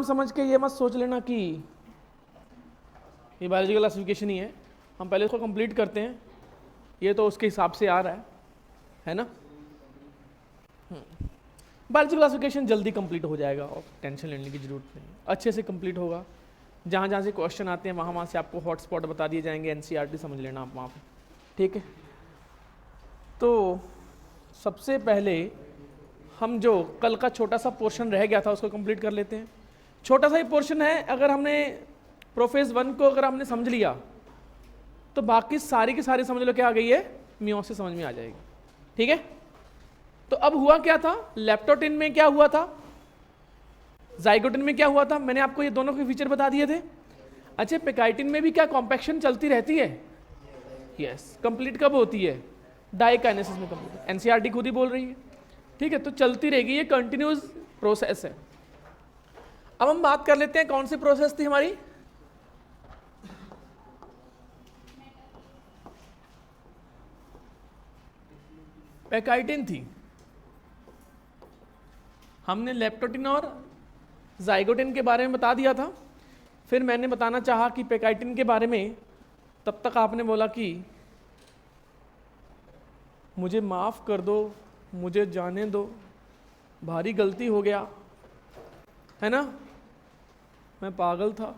नाम समझ के ये मत सोच लेना कि ये बायोलॉजिकल क्लासिफिकेशन ही है। हम पहले इसको कंप्लीट करते हैं, ये तो उसके हिसाब से आ रहा है ना। बायोलॉजिकल क्लासिफिकेशन जल्दी कंप्लीट हो जाएगा और टेंशन लेने की जरूरत नहीं, अच्छे से कंप्लीट होगा। जहाँ जहाँ से क्वेश्चन आते हैं वहाँ से आपको हॉटस्पॉट बता दिए जाएंगे, एनसीईआरटी समझ लेना आप वहाँ पे, ठीक है। तो सबसे पहले हम जो कल का छोटा सा पोर्शन रह गया था उसको कंप्लीट कर लेते हैं। छोटा सा ही पोर्शन है, अगर हमने प्रोफेज 1 को अगर हमने समझ लिया तो बाकी सारी की सारी समझ लो क्या आ गई है, मियोसिस समझ में आ जाएगी, ठीक है। तो अब हुआ क्या था, लेप्टोटिन में क्या हुआ था, जाइगोटिन में क्या हुआ था, मैंने आपको ये दोनों के फीचर बता दिए थे। अच्छा, पेकाइटिन में भी क्या कॉम्पैक्शन चलती रहती है, यस। कंप्लीट कब होती है, डाइकाइनेसिस में कंप्लीट, एनसीईआरटी खुद ही बोल रही है, ठीक है। तो चलती रहेगी, ये कंटिन्यूस प्रोसेस है। अब हम बात कर लेते हैं कौन सी प्रोसेस थी हमारी, पेकाइटिन थी। हमने लेप्टोटिन और जाइगोटिन के बारे में बता दिया था, फिर मैंने बताना चाहा कि पेकाइटिन के बारे में, तब तक आपने बोला कि मुझे माफ़ कर दो, मुझे जाने दो, भारी गलती हो गया, है ना, मैं पागल था,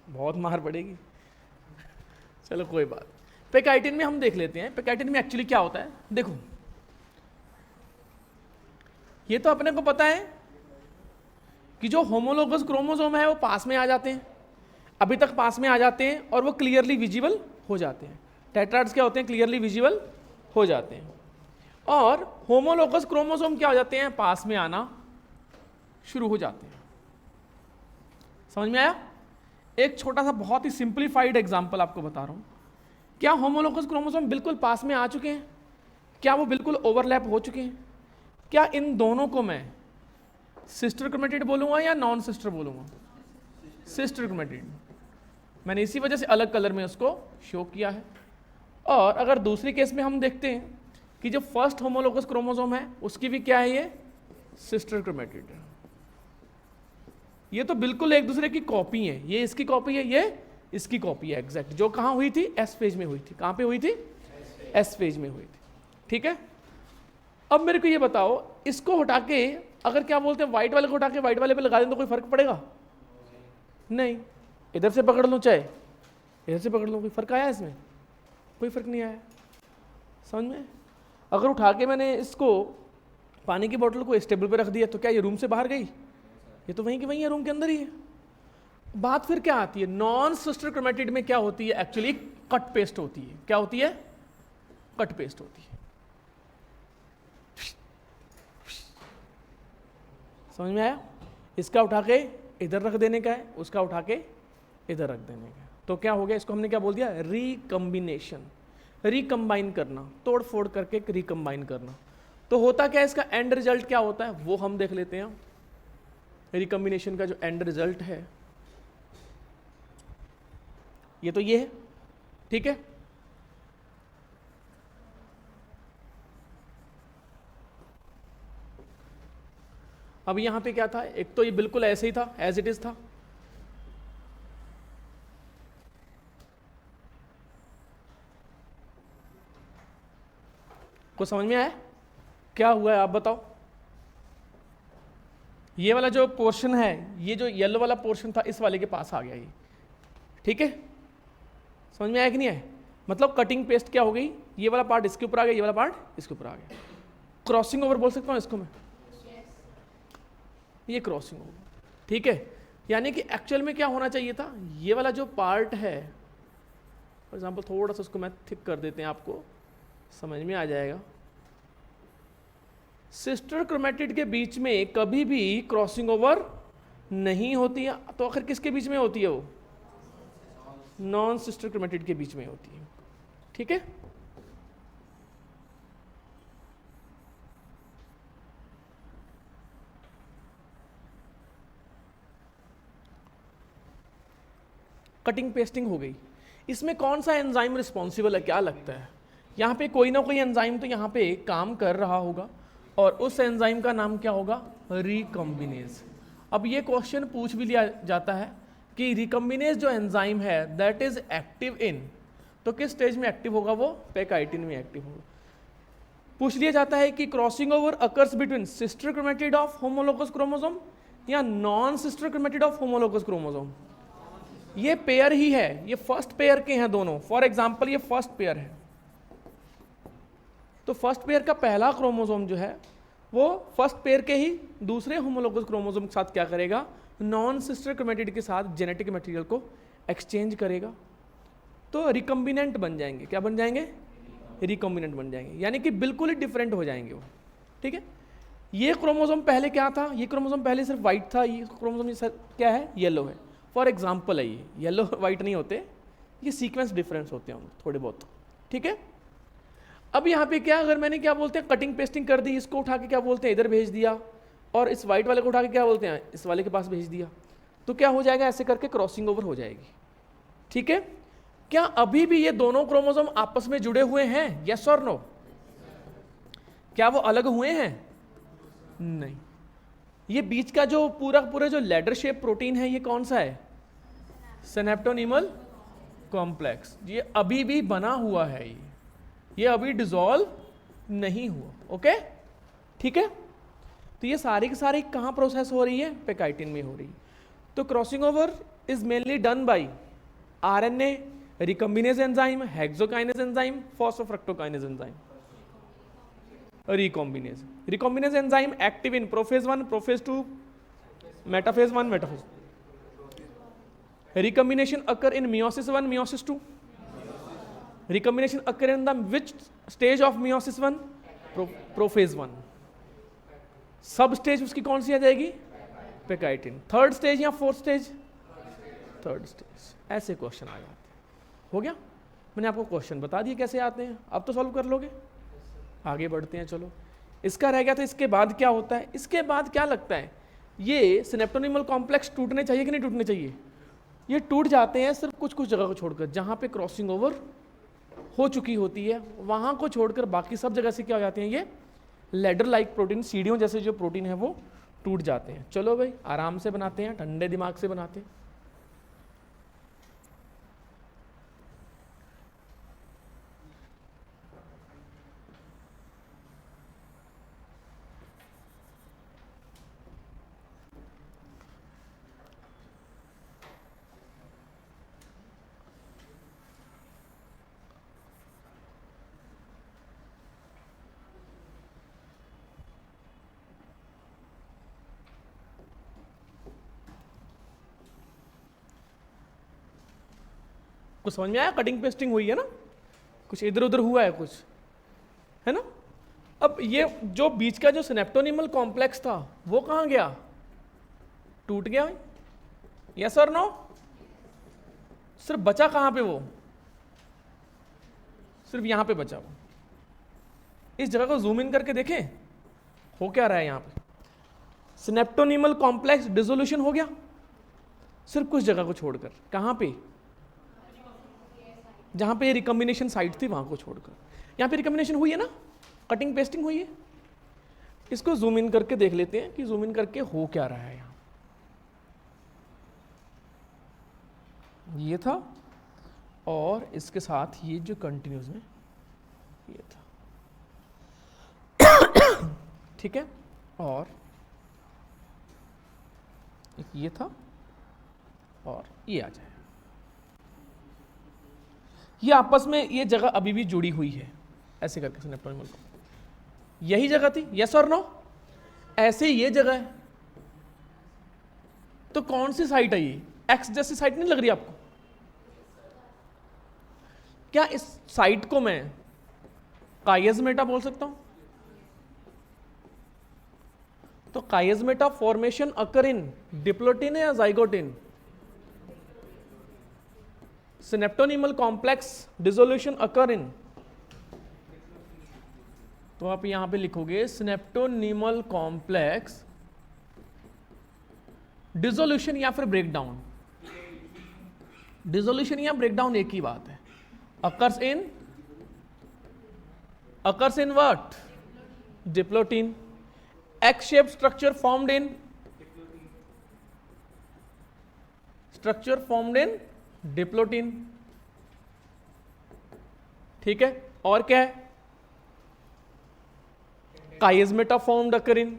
बहुत मार पड़ेगी। चलो कोई बात। पेकाइटिन में हम देख लेते हैं, पेकाइटिन में एक्चुअली क्या होता है। देखो, ये तो अपने को पता है कि जो होमोलोगस क्रोमोसोम है वो पास में आ जाते हैं, अभी तक पास में आ जाते हैं और वो क्लियरली विजिबल हो जाते हैं। टेट्राड्स क्या होते हैं, क्लियरली विजिबल हो जाते हैं। और होमोलोगस क्रोमोसोम क्या हो जाते हैं, पास में आना शुरू हो जाते हैं। समझ में आया। एक छोटा सा बहुत ही सिंप्लीफाइड एग्जांपल आपको बता रहा हूं। क्या होमोलोगस क्रोमोसोम बिल्कुल पास में आ चुके हैं, क्या वो बिल्कुल ओवरलैप हो चुके हैं, क्या इन दोनों को मैं सिस्टर क्रोमेटिड बोलूंगा या नॉन सिस्टर बोलूंगा, सिस्टर क्रोमेटिड। मैंने इसी वजह से अलग कलर में उसको शो किया है। और अगर दूसरी केस में हम देखते हैं कि जो फर्स्ट होमोलोगस क्रोमोसोम है उसकी भी क्या है, ये सिस्टर क्रोमेटिड है। ये तो बिल्कुल एक दूसरे की कॉपी है, ये इसकी कॉपी है, ये इसकी कॉपी है एग्जैक्ट, जो कहाँ हुई थी, एस फेज में हुई थी। कहाँ पे हुई थी, एस फेज में हुई थी, ठीक है। अब मेरे को ये बताओ, इसको हटा के अगर क्या बोलते हैं व्हाइट वाले को हटा के व्हाइट वाले पे लगा दें तो कोई फर्क पड़ेगा, नहीं। इधर से पकड़ लो चाहे इधर से पकड़ लो, कोई फर्क आया इसमें, कोई फर्क नहीं आया, समझ में। अगर उठा के मैंने इसको पानी की बोतल को इस टेबल पे रख दिया तो क्या ये रूम से बाहर गई, ये तो वहीं की वहीं है, रूम के अंदर ही है। बात फिर क्या आती है, नॉन सिस्टर क्रोमेटिड में क्या होती है, एक्चुअली कट पेस्ट होती है। क्या होती है, कट पेस्ट होती है। समझ में आया। इसका उठा के इधर रख देने का है, उसका उठा के इधर रख देने का है, तो क्या हो गया, इसको हमने क्या बोल दिया, रिकम्बिनेशन, रिकम्बाइन करना, तोड़ फोड़ करके रिकम्बाइन करना। तो होता क्या है, इसका एंड रिजल्ट क्या होता है वो हम देख लेते हैं। रिकम्बिनेशन का जो एंड रिजल्ट है ये तो ये है, ठीक है। अब यहां पे क्या था, एक तो ये बिल्कुल ऐसे ही था, एज इट इज था। को समझ में आया क्या हुआ है, आप बताओ। ये वाला जो पोर्शन है, ये जो येलो वाला पोर्शन था इस वाले के पास आ गया ये, ठीक है। समझ में आया कि नहीं आया, मतलब कटिंग पेस्ट क्या हो गई, ये वाला पार्ट इसके ऊपर आ गया, ये वाला पार्ट इसके ऊपर आ गया। क्रॉसिंग ओवर बोल सकता हूँ इसको मैं, ये क्रॉसिंग ओवर, ठीक है। यानी कि एक्चुअल में क्या होना चाहिए था, ये वाला जो पार्ट है, फॉर एग्जाम्पल थोड़ा सा उसको मैं थिक कर देते हैं, आपको समझ में आ जाएगा। सिस्टर क्रोमेटिड के बीच में कभी भी क्रॉसिंग ओवर नहीं होती है, तो आखिर किसके बीच में होती है, वो नॉन सिस्टर क्रोमेटिड के बीच में होती है, ठीक है। कटिंग पेस्टिंग हो गई। इसमें कौन सा एंजाइम रिस्पॉन्सिबल है, क्या लगता है, यहाँ पे कोई ना कोई एंजाइम तो यहाँ पे काम कर रहा होगा, और उस एंजाइम का नाम क्या होगा, रिकॉम्बिनेज। अब ये क्वेश्चन पूछ भी लिया जाता है कि रिकॉम्बिनेज जो एंजाइम है दैट इज एक्टिव इन, तो किस स्टेज में एक्टिव होगा वो? पेकाइटिन में एक्टिव होगा। पूछ लिया जाता है कि crossing over occurs between sister chromatid of homologous chromosome या non sister chromatid of homologous chromosome. ये पेयर ही है, ये फर्स्ट पेयर के हैं दोनों। फॉर एग्जांपल ये फर्स्ट पेयर है, तो फर्स्ट पेयर का पहला क्रोमोसोम जो है वो फर्स्ट पेयर के ही दूसरे होमोलोगस क्रोमोसोम के साथ क्या करेगा? नॉन सिस्टर क्रोमेटिड के साथ जेनेटिक मटेरियल को एक्सचेंज करेगा, तो रिकम्बिनेंट बन जाएंगे। क्या बन जाएंगे? रिकॉम्बिनेंट बन जाएंगे, यानी कि बिल्कुल ही डिफरेंट हो जाएंगे वो। ठीक है, ये क्रोमोसोम पहले क्या था? ये क्रोमोसोम पहले सिर्फ व्हाइट था, ये क्रोमोसोम क्या है? येलो है। फॉर एग्जाम्पल है, ये येलो व्हाइट नहीं होते, ये सीक्वेंस डिफरेंस होते हैं थोड़े बहुत। ठीक है, अब यहाँ पे क्या, अगर मैंने क्या बोलते हैं कटिंग पेस्टिंग कर दी, इसको उठा के क्या बोलते हैं इधर भेज दिया, और इस व्हाइट वाले को उठा के क्या बोलते हैं इस वाले के पास भेज दिया, तो क्या हो जाएगा? ऐसे करके क्रॉसिंग ओवर हो जाएगी। ठीक है, क्या अभी भी ये दोनों क्रोमोसोम आपस में जुड़े हुए हैं? यस और नो? क्या वो अलग हुए हैं? नहीं। ये बीच का जो पूरा जो लेडर शेप प्रोटीन है, ये कौन सा है? Synaptonemal complex. ये अभी भी बना हुआ है, ये अभी डिसॉल्व नहीं हुआ। ओके, ठीक है, तो ये सारी की सारी कहाँ प्रोसेस हो रही है? पेकाइटिन में हो रही है। तो crossing over is mainly done by RNA, recombinase enzyme, hexokinase enzyme, फॉस्फोफ्रक्टोकाइनेज enzyme. Recombinase, recombinase enzyme active in prophase 1, prophase 2, metaphase 1, metaphase. Recombination occur in meiosis 1, meiosis 2. Recombination occur in the which stage of meiosis 1? Prophase 1. सब stage उसकी कौन सी आ जाएगी? पेकाइटिन। Third stage या fourth stage? Third stage. ऐसे question आ जाते हैं। हो गया, मैंने आपको क्वेश्चन बता दिए कैसे आते हैं, अब तो सॉल्व कर लोगे। आगे बढ़ते हैं, चलो। इसका रह गया था, इसके बाद क्या होता है? इसके बाद क्या लगता है, ये सिनेप्टोनिमल कॉम्प्लेक्स टूटने चाहिए कि नहीं टूटने चाहिए? ये टूट जाते हैं सिर्फ कुछ कुछ जगह को छोड़कर, जहाँ पे क्रॉसिंग ओवर हो चुकी होती है वहाँ को छोड़कर बाकी सब जगह से क्या हो जाते हैं? ये लेडर लाइक प्रोटीन, सीढ़ियों जैसे जो प्रोटीन है वो टूट जाते हैं। चलो भाई आराम से बनाते हैं, ठंडे दिमाग से बनाते हैं। कुछ समझ में आया? कटिंग पेस्टिंग हुई है ना, कुछ इधर उधर हुआ है कुछ, है ना। अब ये जो बीच का जो सिनेप्टोनिमल कॉम्प्लेक्स था वो कहाँ गया? टूट गया। यस और नो? सिर्फ बचा कहाँ पे? वो सिर्फ यहाँ पे बचा। वो इस जगह को जूम इन करके देखें हो क्या रहा है यहाँ पे। सिनेप्टोनिमल कॉम्प्लेक्स डिसोल्यूशन हो गया सिर्फ कुछ जगह को छोड़कर। कहाँ पे? जहाँ पे रिकॉम्बिनेशन साइट थी वहाँ को छोड़कर। यहाँ पे रिकॉम्बिनेशन हुई है ना, कटिंग पेस्टिंग हुई है। इसको जूम इन करके देख लेते हैं कि जूम इन करके हो क्या रहा है यहाँ। ये था और इसके साथ ये जो कंटिन्यूस में ये था, ठीक है। और एक ये था और ये आ जाए। ये आपस में ये जगह अभी भी जुड़ी हुई है ऐसे करके सिनेप्टोनिमल को। यही जगह थी, यस और नो? ऐसे ये जगह है तो कौन सी साइट है ये? एक्स जैसी साइट नहीं लग रही आपको? क्या इस साइट को मैं काइज़मेटा बोल सकता हूं? तो काइज़मेटा फॉर्मेशन अकर इन डिप्लोटिन या जाइगोटिन? सिनेप्टोनिमल कॉम्प्लेक्स डिसोल्यूशन अकर इन, तो आप यहां पे लिखोगे सिनेप्टोनिमल कॉम्प्लेक्स डिसोल्यूशन या फिर ब्रेकडाउन। डिसोल्यूशन या ब्रेकडाउन एक ही बात है। Occurs in what? Diplotene. X shape structure formed in diplotene, ठीक है। और क्या है, काइजमेटा फॉर्म्ड अकर इन,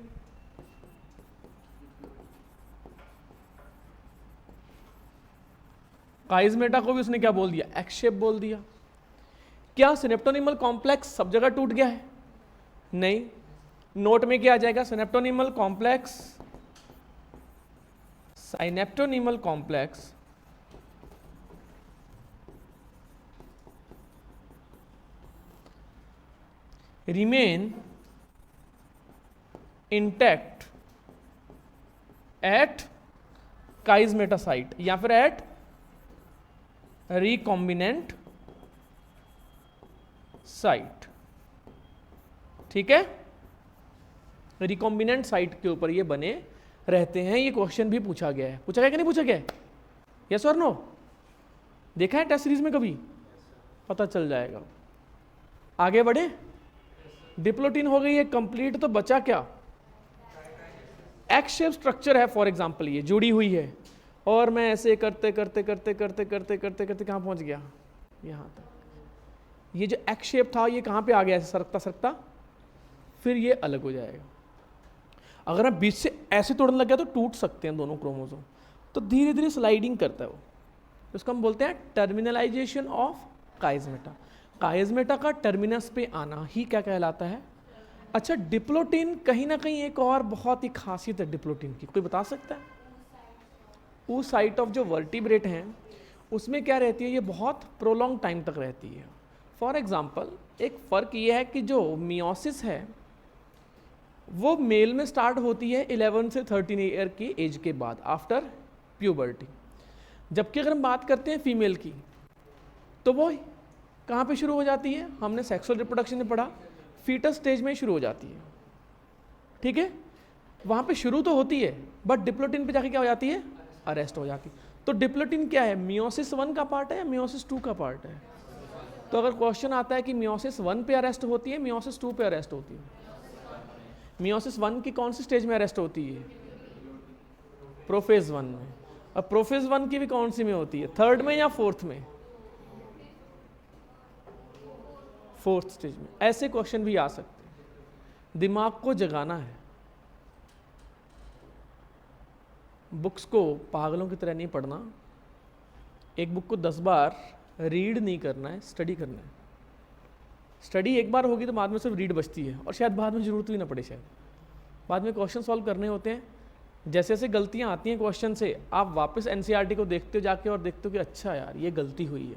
काइजमेटा को भी उसने क्या बोल दिया, एक्स शेप बोल दिया। क्या सिनेप्टोनिमल कॉम्प्लेक्स सब जगह टूट गया है? नहीं, नोट में क्या आ जाएगा, synaptonemal complex, synaptonemal complex remain intact at chiasmata site या फिर एट रिकॉम्बिनेंट साइट, ठीक है। रिकॉम्बिनेंट साइट के ऊपर ये बने रहते हैं। ये क्वेश्चन भी पूछा गया है, पूछा गया कि नहीं पूछा गया है? यस और नो? देखा है टेस्ट सीरीज में कभी? पता चल जाएगा। आगे बढ़े, डिप्लोटिन हो गई है कंप्लीट, तो बचा क्या, एक्स शेप स्ट्रक्चर है फॉर एग्जांपल, ये जुड़ी हुई है, और मैं ऐसे करते करते करते करते करते करते करते कहाँ पहुंच गया, यहाँ तक। ये जो एक्स शेप था ये कहाँ पे आ गया, ऐसे सरकता सरकता, फिर ये अलग हो जाएगा। अगर मैं बीच से ऐसे तोड़ने लग गया तो टूट सकते हैं दोनों क्रोमोसोम, तो धीरे धीरे स्लाइडिंग करता है वो, उसको हम बोलते हैं टर्मिनलाइजेशन ऑफ काइजमेटा। काइजमेटा का टर्मिनस पे आना ही क्या कहलाता है। अच्छा, डिप्लोटिन कहीं ना कहीं एक और बहुत ही खासियत है डिप्लोटिन की, कोई बता सकता है? उस साइट ऑफ जो वर्टिब्रेट हैं उसमें क्या रहती है, ये बहुत प्रोलॉन्ग टाइम तक रहती है। फॉर एग्जाम्पल, एक फ़र्क ये है कि जो मियोसिस है वो मेल में स्टार्ट होती है 11 से 13 ईयर की एज के बाद, आफ्टर प्यूबर्टी। जबकि अगर हम बात करते हैं फीमेल की, तो वो कहाँ पे शुरू हो जाती है, हमने सेक्सुअल रिप्रोडक्शन में पढ़ा, फीटस स्टेज में शुरू हो जाती है, ठीक है। वहाँ पे शुरू तो होती है, बट डिप्लोटिन पे जाके क्या हो जाती है, अरेस्ट हो जाती है। तो डिप्लोटिन क्या है, मियोसिस 1 का पार्ट है या मियोसिस 2 का पार्ट है? तो अगर क्वेश्चन आता है कि मियोसिस 1 पे अरेस्ट होती है, मियोसिस 2 पे अरेस्ट होती है, मियोसिस 1 की कौन सी स्टेज में अरेस्ट होती है, प्रोफेज 1 में। अब प्रोफेज 1 की भी कौन सी में होती है, 3rd में या 4th में? 4th स्टेज में। ऐसे क्वेश्चन भी आ सकते हैं, दिमाग को जगाना है, बुक्स को पागलों की तरह नहीं पढ़ना, एक बुक को 10 बार रीड नहीं करना है, स्टडी करना है। स्टडी एक बार होगी तो बाद में सिर्फ रीड बचती है, और शायद बाद में ज़रूरत भी ना पड़े, शायद बाद में क्वेश्चन सॉल्व करने होते हैं। जैसे जैसे गलतियाँ आती हैं क्वेश्चन से, आप वापस एनसीईआरटी को देखते हो जाके और देखते हो कि अच्छा यार ये गलती हुई है,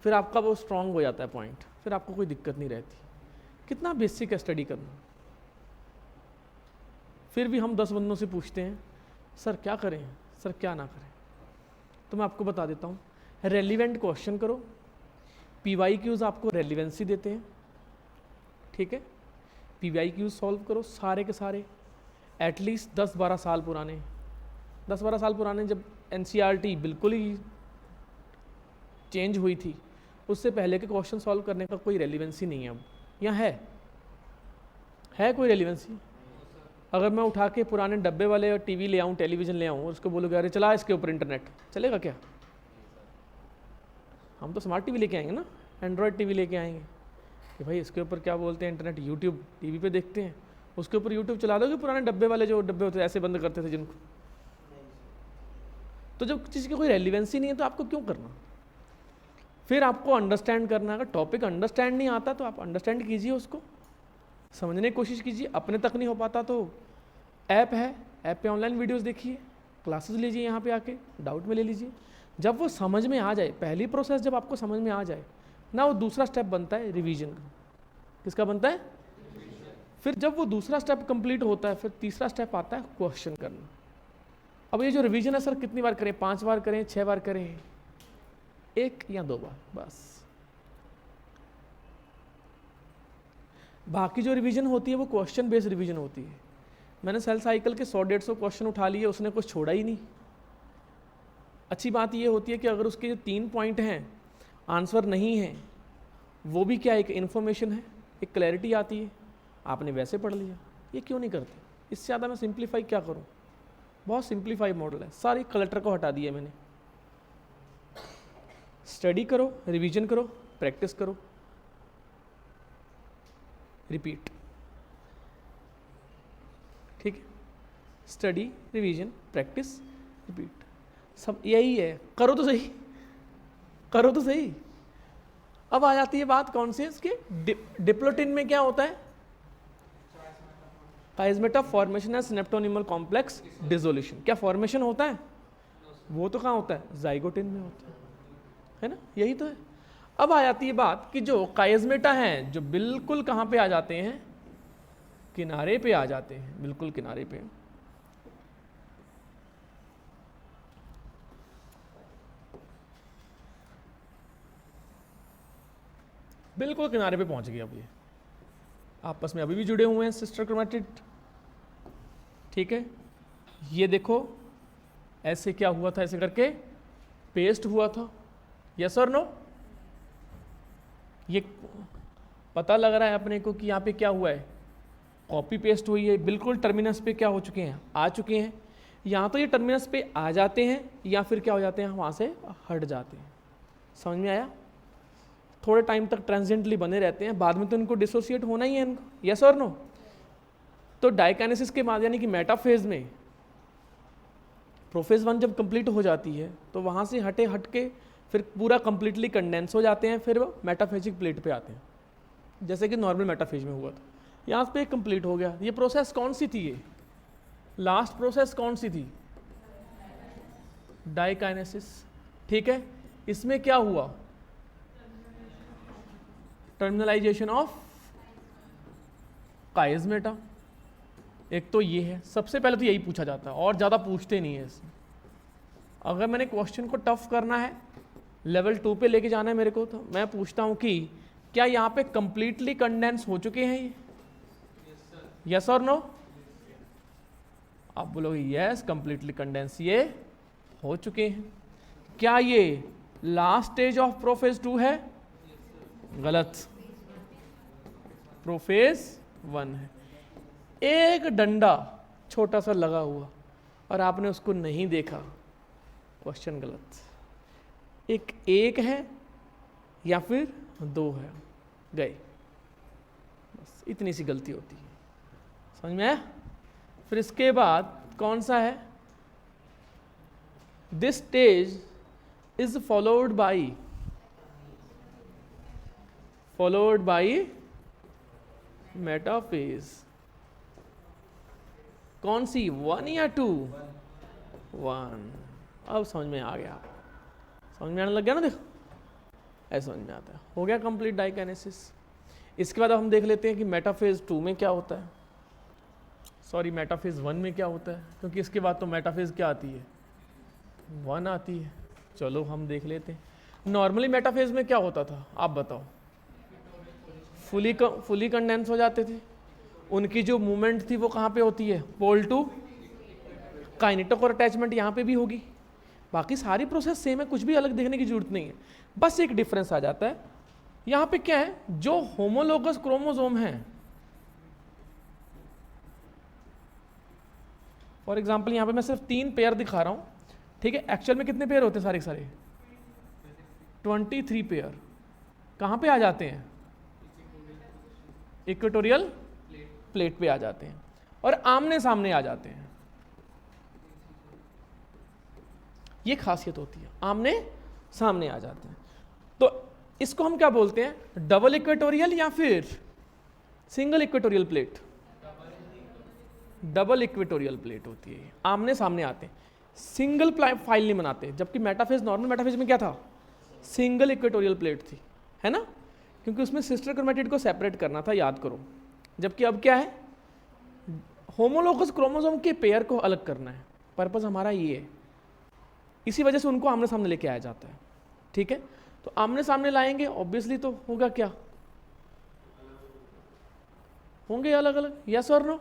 फिर आपका वो स्ट्रांग हो जाता है पॉइंट, फिर आपको कोई दिक्कत नहीं रहती। कितना बेसिक है स्टडी करना। फिर भी हम 10 बंदों से पूछते हैं सर क्या करें, सर क्या ना करें। तो मैं आपको बता देता हूँ, रेलिवेंट क्वेश्चन करो, PYQs आपको रेलिवेंसी देते हैं, ठीक है। PYQs सॉल्व करो सारे के सारे, एटलीस्ट 10-12 साल पुराने। 10-12 साल पुराने जब NCERT बिल्कुल ही चेंज हुई थी, उससे पहले के क्वेश्चन सॉल्व करने का कोई रेलिवेंसी नहीं है अब। यहाँ है कोई रेलिवेंसी? अगर मैं उठा के पुराने डब्बे वाले टीवी ले आऊँ, टेलीविज़न ले आऊँ, उसको बोलोगे अरे चला इसके ऊपर इंटरनेट, चलेगा क्या? हम तो स्मार्ट टीवी लेके आएंगे ना, एंड्रॉयड टीवी लेके आएंगे कि भाई इसके ऊपर क्या बोलते हैं इंटरनेट, यूट्यूब टीवी पे देखते हैं, उसके ऊपर यूट्यूब चला दोगे। पुराने डब्बे वाले जो डब्बे होते थे ऐसे बंद करते थे जिनको, तो जब चीज़ की कोई रेलिवेंसी नहीं है तो आपको क्यों करना। फिर आपको अंडरस्टैंड करना है, अगर टॉपिक अंडरस्टैंड नहीं आता तो आप अंडरस्टैंड कीजिए, उसको समझने की कोशिश कीजिए। अपने तक नहीं हो पाता तो ऐप है, ऐप पे ऑनलाइन वीडियोस देखिए, क्लासेस लीजिए, यहाँ पे आके डाउट में ले लीजिए। जब वो समझ में आ जाए, पहली प्रोसेस जब आपको समझ में आ जाए ना, वो दूसरा स्टेप बनता है रिवीजन का। किसका बनता है? फिर जब वो दूसरा स्टेप कंप्लीट होता है, फिर तीसरा स्टेप आता है क्वेश्चन करना। अब ये जो रिवीजन है सर कितनी बार करें, 5 बार करें, 6 बार करें, 1 या 2 बार बस। बाकी जो रिवीजन होती है वो क्वेश्चन बेस्ड रिवीजन होती है। मैंने सेल साइकिल के 100-150 क्वेश्चन उठा लिए, उसने कुछ छोड़ा ही नहीं। अच्छी बात ये होती है कि अगर उसके जो 3 पॉइंट हैं आंसर नहीं है, वो भी क्या एक इन्फॉर्मेशन है, एक क्लैरिटी आती है, आपने वैसे पढ़ लिया। ये क्यों नहीं करते? इससे ज़्यादा मैं सिंप्लीफाई क्या करूँ, बहुत सिंप्लीफाई मॉडल है, सारी कलेक्टर को हटा दिया मैंने। स्टडी करो, रिवीजन करो, प्रैक्टिस करो, रिपीट, ठीक है। स्टडी, रिवीजन, प्रैक्टिस, रिपीट, सब यही है। करो तो सही, करो तो सही। अब आ जाती है बात कौन सी है इसके, डिप्लोटिन में क्या होता है, काइज़मेटा फॉर्मेशन है, सिनेप्टोनिमल कॉम्प्लेक्स डिसोल्यूशन। क्या फॉर्मेशन होता है, वो तो कहाँ होता है, जाइगोटिन में होता है ना, यही तो है। अब आ जाती है बात कि जो काइज़मेटा हैं जो बिल्कुल कहाँ पे आ जाते हैं, किनारे पे आ जाते हैं, बिल्कुल किनारे पे। बिल्कुल किनारे पे पहुंच गए। अब ये आपस में अभी भी जुड़े हुए हैं सिस्टर क्रोमेटिड, ठीक है। ये देखो ऐसे क्या हुआ था, ऐसे करके पेस्ट हुआ था, यस और नो। ये पता लग रहा है अपने को कि यहाँ पे क्या हुआ है, कॉपी पेस्ट हुई है, बिल्कुल टर्मिनस पे क्या हो चुके हैं, आ चुके हैं। यहाँ तो ये टर्मिनस पे आ जाते हैं या फिर क्या हो जाते हैं, वहाँ से हट जाते हैं। समझ में आया, थोड़े टाइम तक ट्रांजिएंटली बने रहते हैं, बाद में तो इनको डिसोसिएट होना ही है इनको, यस और नो। तो डाइकाइनेसिस के बाद यानी कि मेटाफेज में प्रोफेज 1 जब कंप्लीट हो जाती है तो वहाँ से हटे हट के फिर पूरा कंप्लीटली कंडेंस हो जाते हैं, फिर वो मेटाफेजिक प्लेट पे आते हैं, जैसे कि नॉर्मल मेटाफेज में हुआ था। यहाँ पे कंप्लीट हो गया। ये प्रोसेस कौन सी थी, ये लास्ट प्रोसेस कौन सी थी, डाइकाइनेसिस, ठीक है। इसमें क्या हुआ, टर्मिनलाइजेशन ऑफ काइज़मेटा। एक तो ये है, सबसे पहले तो यही पूछा जाता है और ज़्यादा पूछते नहीं है इसमें। अगर मैंने क्वेश्चन को टफ करना है, लेवल 2 पे लेके जाना है मेरे को, तो मैं पूछता हूँ कि क्या यहाँ पे कंप्लीटली कंडेंस हो चुके हैं ये, यस और नो। आप बोलोगे यस कंप्लीटली कंडेंस ये हो चुके हैं। क्या ये लास्ट स्टेज ऑफ प्रोफेज 2 है, गलत, प्रोफेज 1 है। एक डंडा छोटा सा लगा हुआ और आपने उसको नहीं देखा, क्वेश्चन गलत। एक है या फिर 2 है, गए, बस इतनी सी गलती होती है। समझ में आया। फिर इसके बाद कौन सा है, this stage is followed by metaphase. कौन सी, 1 या 2, 1। अब समझ में आ गया, समझ में आने लग गया ना, देखो ऐसा समझ में आता है। हो गया कंप्लीट डाइकाइनेसिस। इसके बाद अब हम देख लेते हैं कि मेटाफेज 2 में क्या होता है, सॉरी मेटाफेज 1 में क्या होता है, क्योंकि इसके बाद तो मेटाफेज क्या आती है, 1 आती है। चलो हम देख लेते हैं। नॉर्मली मेटाफेज में क्या होता था, आप बताओ, फुली कंडेंस हो जाते थे। उनकी जो मूवमेंट थी वो कहाँ पे होती है, पोल टू काइनेटिक और अटैचमेंट यहाँ पे भी होगी। बाकी सारी प्रोसेस सेम है, कुछ भी अलग देखने की जरूरत नहीं है। बस एक डिफरेंस आ जाता है, यहाँ पे क्या है, जो होमोलोगस क्रोमोसोम है, फॉर एग्जाम्पल यहाँ पे मैं सिर्फ 3 पेयर दिखा रहा हूँ, ठीक है। एक्चुअल में कितने पेयर होते हैं, सारे 23 पेयर। कहाँ पे आ जाते हैं, इक्वेटोरियल प्लेट पे आ जाते हैं और आमने सामने आ जाते हैं। ये खासियत होती है, आमने सामने आ जाते हैं। तो इसको हम क्या बोलते हैं, डबल इक्वेटोरियल या फिर single equatorial plate. Double equatorial plate होती है, आमने सामने आते हैं, सिंगल फाइल नहीं बनाते। जबकि मेटाफेज, नॉर्मल मेटाफेज में क्या था, सिंगल इक्वेटोरियल प्लेट थी, है ना, क्योंकि उसमें सिस्टर क्रोमेटिड को सेपरेट करना था, याद करो। जबकि अब क्या है, होमोलोगस क्रोमोसोम के पेयर को अलग करना है, पर्पस हमारा ये है। इसी वजह से उनको आमने सामने लेके आया जाता है, ठीक है। तो आमने सामने लाएंगे, ऑब्वियसली तो होगा क्या, होंगे अलग अलग, यस और नो।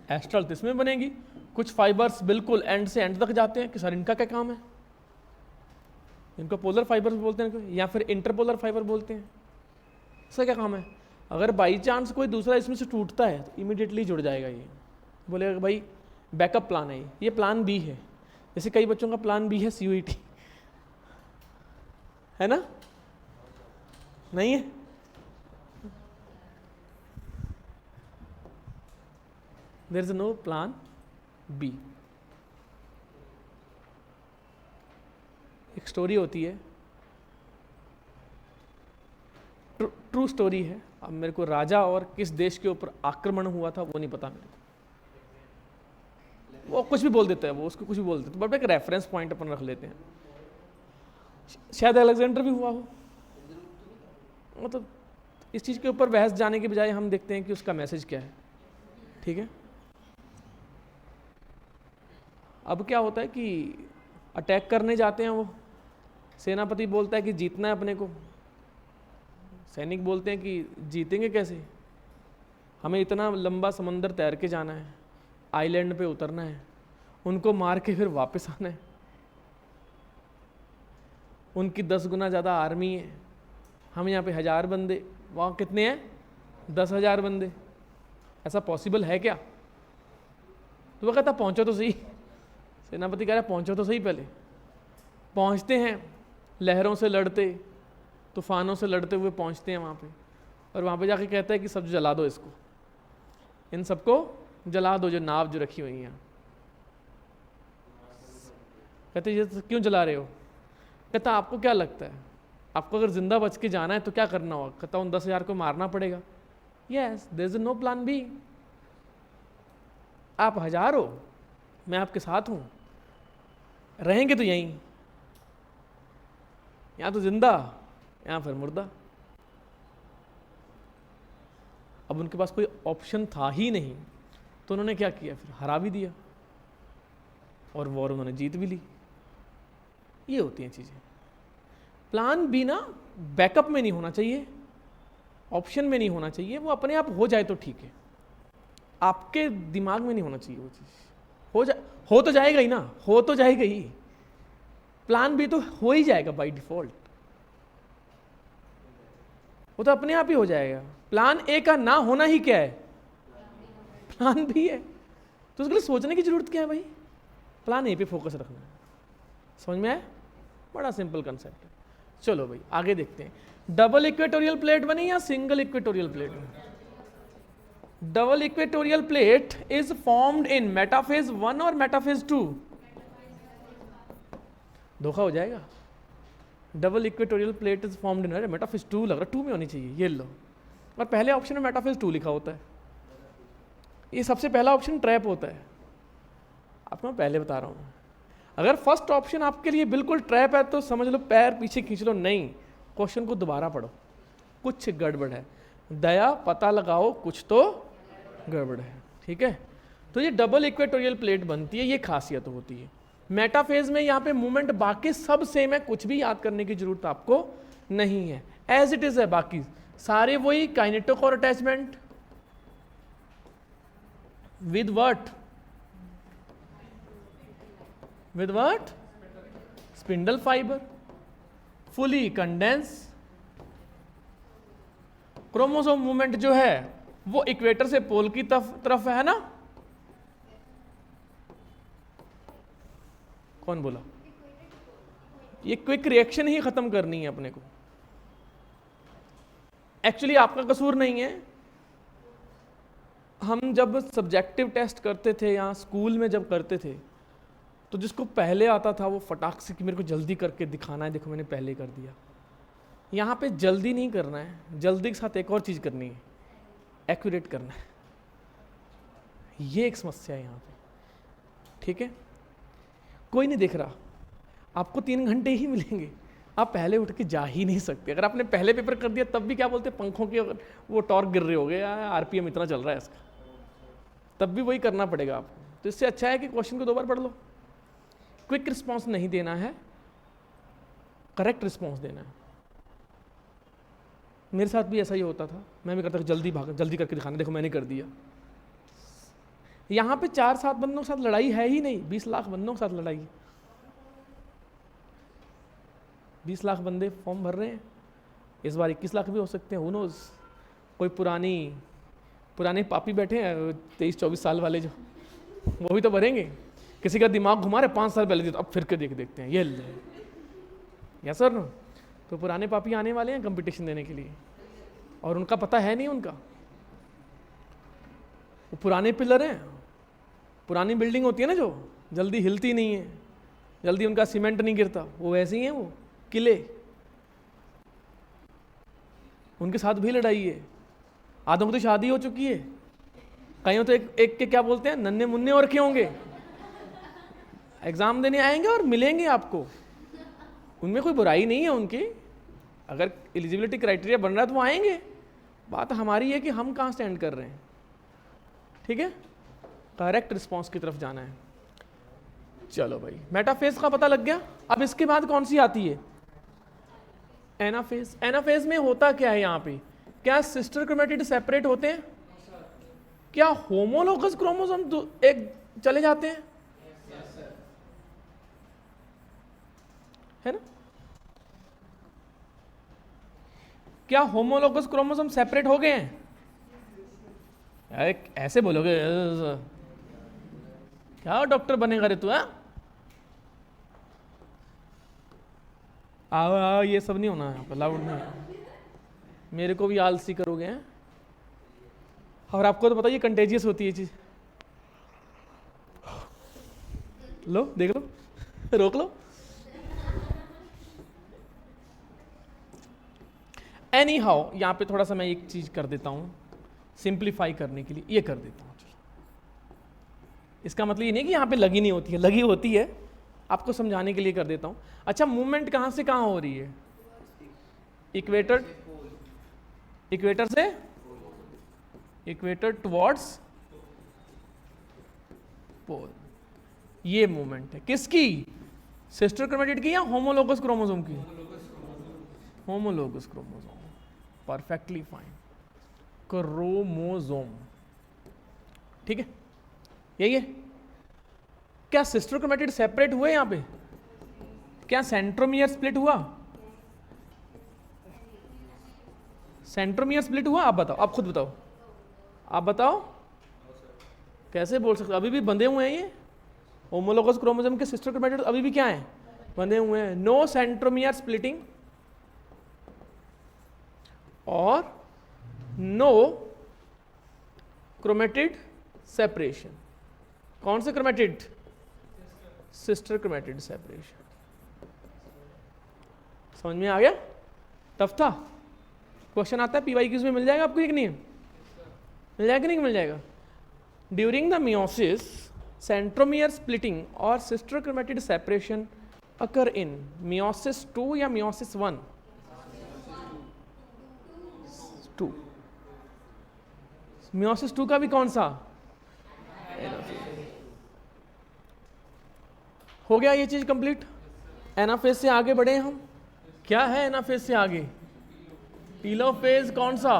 एस्ट्रल तो इसमें बनेगी, कुछ फाइबर्स बिल्कुल एंड से एंड तक जाते हैं कि सर इनका क्या काम है, इनको पोलर फाइबर बोलते हैं या फिर इंटरपोलर फाइबर बोलते हैं। इसका क्या काम है, अगर बाई चांस कोई दूसरा इसमें से टूटता है तो इमीडिएटली जुड़ जाएगा। ये बोलेगा भाई बैकअप प्लान है, ये प्लान बी है। जैसे कई बच्चों का प्लान बी है CUET, है ना, नहीं है? There is no plan B. एक स्टोरी होती है, ट्रू स्टोरी है। अब मेरे को राजा और किस देश के ऊपर आक्रमण हुआ था वो नहीं पता मेरे को, वो कुछ भी बोल देता है, वो उसको कुछ भी बोल देता है, बट एक रेफरेंस पॉइंट अपन रख लेते हैं। शायद अलेक्जेंडर भी हुआ हो। मतलब इस चीज़ के ऊपर बहस जाने के बजाय हम देखते हैं कि उसका मैसेज क्या है। ठीक है, अब क्या होता है कि अटैक करने जाते हैं, वो सेनापति बोलता है कि जीतना है अपने को, सैनिक बोलते हैं कि जीतेंगे कैसे, हमें इतना लंबा समंदर तैर के जाना है, आइलैंड पे उतरना है, उनको मार के फिर वापस आना है, उनकी 10 गुना ज़्यादा आर्मी है, हम यहाँ पे 1000 बंदे, वहाँ कितने हैं 10,000 बंदे, ऐसा पॉसिबल है क्या? तो वो कहता पहुँचो तो सही, सेनापति कह रहा है पहुँचो तो सही। पहले पहुँचते हैं, लहरों से लड़ते, तूफानों से लड़ते हुए पहुँचते हैं वहाँ पे, और वहाँ पे जाके कहता है कि सब जला दो इसको, इन सबको जला दो जो नाव जो रखी हुई हैं। कहते ये क्यों जला रहे हो? कहता आपको क्या लगता है, आपको अगर जिंदा बच के जाना है तो क्या करना होगा? कहता उन 10,000 को मारना पड़ेगा। Yes, there is no plan B. आप 1000 हो, मैं आपके साथ हूँ, रहेंगे तो यहीं, यहाँ तो जिंदा, यहाँ फिर मुर्दा। अब उनके पास कोई ऑप्शन था ही नहीं, तो उन्होंने क्या किया, फिर हरा भी दिया और वॉर उन्होंने जीत भी ली। ये होती हैं चीज़ें। प्लान बी ना बैकअप में नहीं होना चाहिए, ऑप्शन में नहीं होना चाहिए, वो अपने आप हो जाए तो ठीक है, आपके दिमाग में नहीं होना चाहिए वो चीज़। हो तो जाएगा ही ना, हो तो जाएगा ही, प्लान बी तो हो ही जाएगा बाय डिफॉल्ट, वो तो अपने आप ही हो जाएगा। प्लान ए का ना होना ही क्या है, प्लान बी है। तो उसके लिए सोचने की जरूरत क्या है भाई, प्लान ए पे फोकस रखना है। समझ में आया? बड़ा सिंपल कंसेप्ट है। चलो भाई आगे देखते हैं। डबल इक्वेटोरियल प्लेट बनी या सिंगल इक्वेटोरियल प्लेट बनी? Double equatorial plate is formed in metaphase 1 और मेटाफेज 2। धोखा हो जाएगा। Double equatorial plate is formed in, अरे मेटाफेज 2 लग रहा, 2 में होनी चाहिए, ये लो। और पहले ऑप्शन में मेटाफेज 2 लिखा होता है। ये सबसे पहला ऑप्शन ट्रैप होता है, आपको मैं पहले बता रहा हूँ। अगर फर्स्ट ऑप्शन आपके लिए बिल्कुल ट्रैप है तो समझ लो पैर पीछे खींच लो, नहीं, क्वेश्चन को दोबारा पढ़ो, कुछ गड़बड़ है, दया पता लगाओ कुछ तो गड़बड़ है। ठीक है, तो ये डबल इक्वेटोरियल प्लेट बनती है, ये खासियत होती है। मेटाफेज में यहाँ पे मूवमेंट बाकी सब सेम है, कुछ भी याद करने की जरूरत आपको नहीं है, एज इट इज है, बाकी सारे वही। Kinetochore attachment with what, with what? Spindle fibre, fully condense. Chromosome movement जो है वो इक्वेटर से पोल की तरफ है ना? कौन बोला? ये क्विक रिएक्शन ही खत्म करनी है अपने को। एक्चुअली आपका कसूर नहीं है। हम जब सब्जेक्टिव टेस्ट करते थे या स्कूल में जब करते थे, तो जिसको पहले आता था वो फटाक से कि मेरे को जल्दी करके दिखाना है, देखो मैंने पहले कर दिया। यहाँ पे जल्दी नहीं करना है, जल्दी के साथ एक और चीज़ करनी है, एक्यूरेट करना है। ये एक समस्या है यहाँ पे। ठीक है, कोई नहीं देख रहा, आपको 3 घंटे ही मिलेंगे, आप पहले उठ के जा ही नहीं सकते। अगर आपने पहले पेपर कर दिया तब भी क्या बोलते, पंखों के वो टॉर्क गिर रहे हो गए, RPM इतना चल रहा है इसका, तब भी वही करना पड़ेगा आपको। तो इससे अच्छा है कि क्वेश्चन को 2 बार पढ़ लो। क्विक रिस्पॉन्स नहीं देना है, करेक्ट रिस्पॉन्स देना है। मेरे साथ भी ऐसा ही होता था, मैं भी करता था जल्दी करके दिखाना, देखो मैंने कर दिया। यहाँ पे 4-7 बंदों के साथ लड़ाई है ही नहीं, 20 लाख बंदों के साथ लड़ाई। 20 लाख बंदे फॉर्म भर रहे हैं, इस बार 21 लाख भी हो सकते हैं, हु नोज। कोई पुराने पापी बैठे हैं 23-24 साल वाले, जो वो भी तो भरेंगे। किसी का दिमाग घुमा रहे 5 साल पहले दिया, तो अब फिर के देखते हैं ये या सर नो। तो पुराने पापी आने वाले हैं कंपटीशन देने के लिए, और उनका पता है नहीं उनका। वो पुराने पिलर हैं, पुरानी बिल्डिंग होती है ना जो जल्दी हिलती नहीं है, जल्दी उनका सीमेंट नहीं गिरता, वो वैसे ही हैं वो किले। उनके साथ भी लड़ाई है। आधों की तो शादी हो चुकी है, कहीं तो एक के क्या बोलते हैं नन्हे मुन्ने और रखे होंगे, एग्जाम देने आएंगे और मिलेंगे आपको। उनमें कोई बुराई नहीं है उनकी, अगर एलिजिबिलिटी क्राइटेरिया बन रहा है तो वो आएंगे। बात हमारी है कि हम कहाँ स्टैंड कर रहे हैं। ठीक है, करेक्ट रिस्पॉन्स की तरफ जाना है। चलो भाई, मेटाफेज का पता लग गया। अब इसके बाद कौन सी आती है? एनाफेज। एनाफेज में होता क्या है यहाँ पे? क्या सिस्टर क्रोमेटिड सेपरेट होते हैं? क्या होमोलोगस क्रोमोसोम एक चले जाते हैं? है ना? क्या होमोलोगस क्रोमोसोम सेपरेट हो गए हैं? ऐसे बोलोगे क्या डॉक्टर बनेगा रे तू? आओ ये सब नहीं होना है, लाउड नहीं। मेरे को भी आलसी करोगे हैं, और आपको तो पता ये कंटेजियस होती है चीज। लो देख लो, रोक लो। एनी हाउ, यहां पे थोड़ा सा मैं एक चीज कर देता हूं सिंप्लीफाई करने के लिए, ये कर देता हूं। चलो, इसका मतलब ये नहीं कि यहां पे लगी नहीं होती है, लगी होती है, आपको समझाने के लिए कर देता हूं। अच्छा, मूवमेंट कहां से कहां हो रही है? इक्वेटर से इक्वेटर टुवर्ड्स पोल, ये मूवमेंट है। किसकी? सिस्टर क्रोमेटिड की या होमोलोगस क्रोमोसोम की? Homologous chromosome. Perfectly fine, chromosome. ठीक है, यही है। क्या सिस्टर क्रोमेटिड सेपरेट हुए यहां पे? क्या सेंट्रोमियर स्प्लिट हुआ? सेंट्रोमियर स्प्लिट हुआ? आप बताओ, आप खुद बताओ, आप बताओ। कैसे बोल सकते? अभी भी बंधे हुए हैं ये होमोलोगस क्रोमोसोम के सिस्टर क्रोमेटिड, अभी भी क्या है? बंधे हुए हैं। नो सेंट्रोमियर स्प्लिटिंग और नो क्रोमेटिड सेपरेशन। कौन से क्रोमेटिड? Sister chromatid separation. समझ में आ गया? टफ था? क्वेश्चन आता है पीवाईक्यूज में, मिल जाएगा आपको एक? नहीं मिल जाएगा? नहीं मिल जाएगा? During the meiosis centromere splitting और sister chromatid separation occur in meiosis 2 या मियोसिस 1? 2। मियोसिस 2 का भी कौन सा? हो गया ये चीज कंप्लीट। एनाफेज से आगे बढ़े हम। क्या है एनाफेज से आगे? टीलोफेज। कौन सा?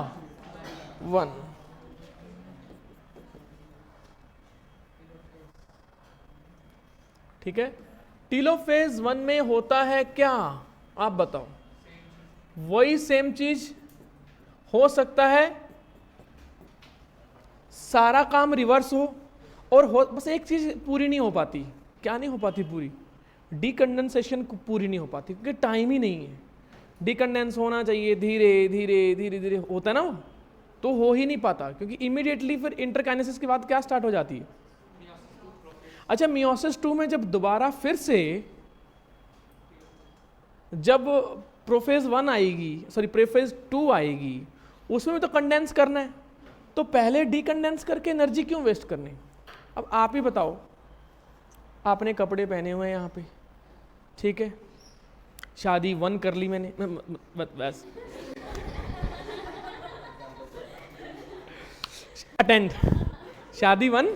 1। ठीक है, टीलोफेज 1 में होता है क्या? आप बताओ। वही सेम चीज हो सकता है, सारा काम रिवर्स हो, और बस एक चीज पूरी नहीं हो पाती। क्या नहीं हो पाती पूरी? डीकंडेंसेशन पूरी नहीं हो पाती, क्योंकि टाइम ही नहीं है। डीकंडेंस होना चाहिए धीरे धीरे धीरे धीरे, होता है ना वो, तो हो ही नहीं पाता, क्योंकि इमीडिएटली फिर इंटरकाइनेसिस के बाद क्या स्टार्ट हो जाती है? अच्छा, मियोसिस 2 में जब दोबारा फिर से जब प्रोफेज 1 आएगी, सॉरी प्रोफेज 2 आएगी, उसमें भी तो कंडेंस करना है, तो पहले डीकंडेंस करके एनर्जी क्यों वेस्ट करनी? अब आप ही बताओ। आपने कपड़े पहने हुए हैं यहाँ पे, ठीक है, शादी 1 कर ली मैंने, बस अटेंड, शादी 1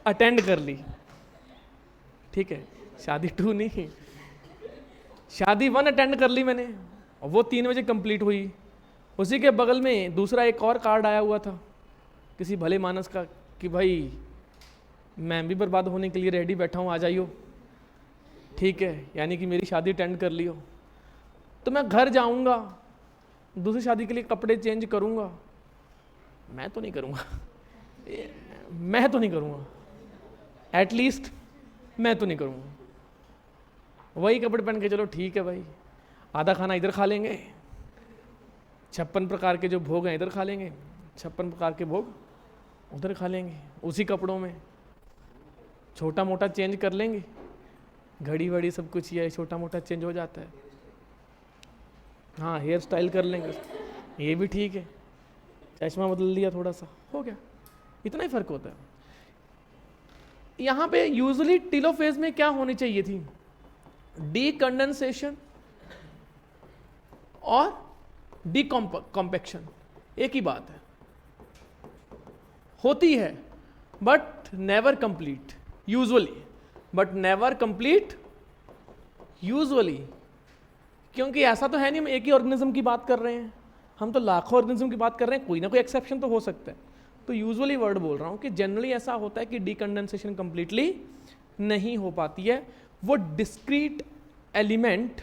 अटेंड कर ली, ठीक है, शादी 2 नहीं, शादी 1 अटेंड कर ली मैंने, और वो 3 बजे कंप्लीट हुई। उसी के बगल में दूसरा एक और कार्ड आया हुआ था किसी भले मानस का कि भाई मैं भी बर्बाद होने के लिए रेडी बैठा हूँ, आ जाइयो। ठीक है, यानी कि मेरी शादी अटेंड कर लियो। तो मैं घर जाऊंगा, दूसरी शादी के लिए कपड़े चेंज करूंगा? मैं तो नहीं करूंगा, मैं तो नहीं करूंगा, एटलीस्ट मैं तो नहीं करूंगा। वही कपड़े पहन के चलो ठीक है भाई, आधा खाना इधर खा लेंगे, 56 प्रकार के जो भोग हैं इधर खा लेंगे, 56 प्रकार के भोग उधर खा लेंगे, उसी कपड़ों में छोटा मोटा चेंज कर लेंगे, घड़ी वड़ी सब कुछ ये छोटा मोटा चेंज हो जाता है। हाँ, हेयर स्टाइल कर लेंगे, ये भी ठीक है, चश्मा बदल लिया थोड़ा सा, हो गया, इतना ही फर्क होता है। यहाँ पे यूजुअली टीलोफेज में क्या होनी चाहिए थी? डीकंडेंसेशन और डीकॉम्पैक्शन, एक ही बात है, होती है but never complete usually, but never complete usually, क्योंकि ऐसा तो है नहीं हम एक ही ऑर्गेनिज्म की बात कर रहे हैं, हम तो लाखों ऑर्गेनिज्म की बात कर रहे हैं, कोई ना कोई एक्सेप्शन तो हो सकता है। तो यूजुअली वर्ड बोल रहा हूं कि जनरली ऐसा होता है कि डीकंडेंसेशन कंप्लीटली नहीं हो पाती है। वो डिस्क्रीट एलिमेंट,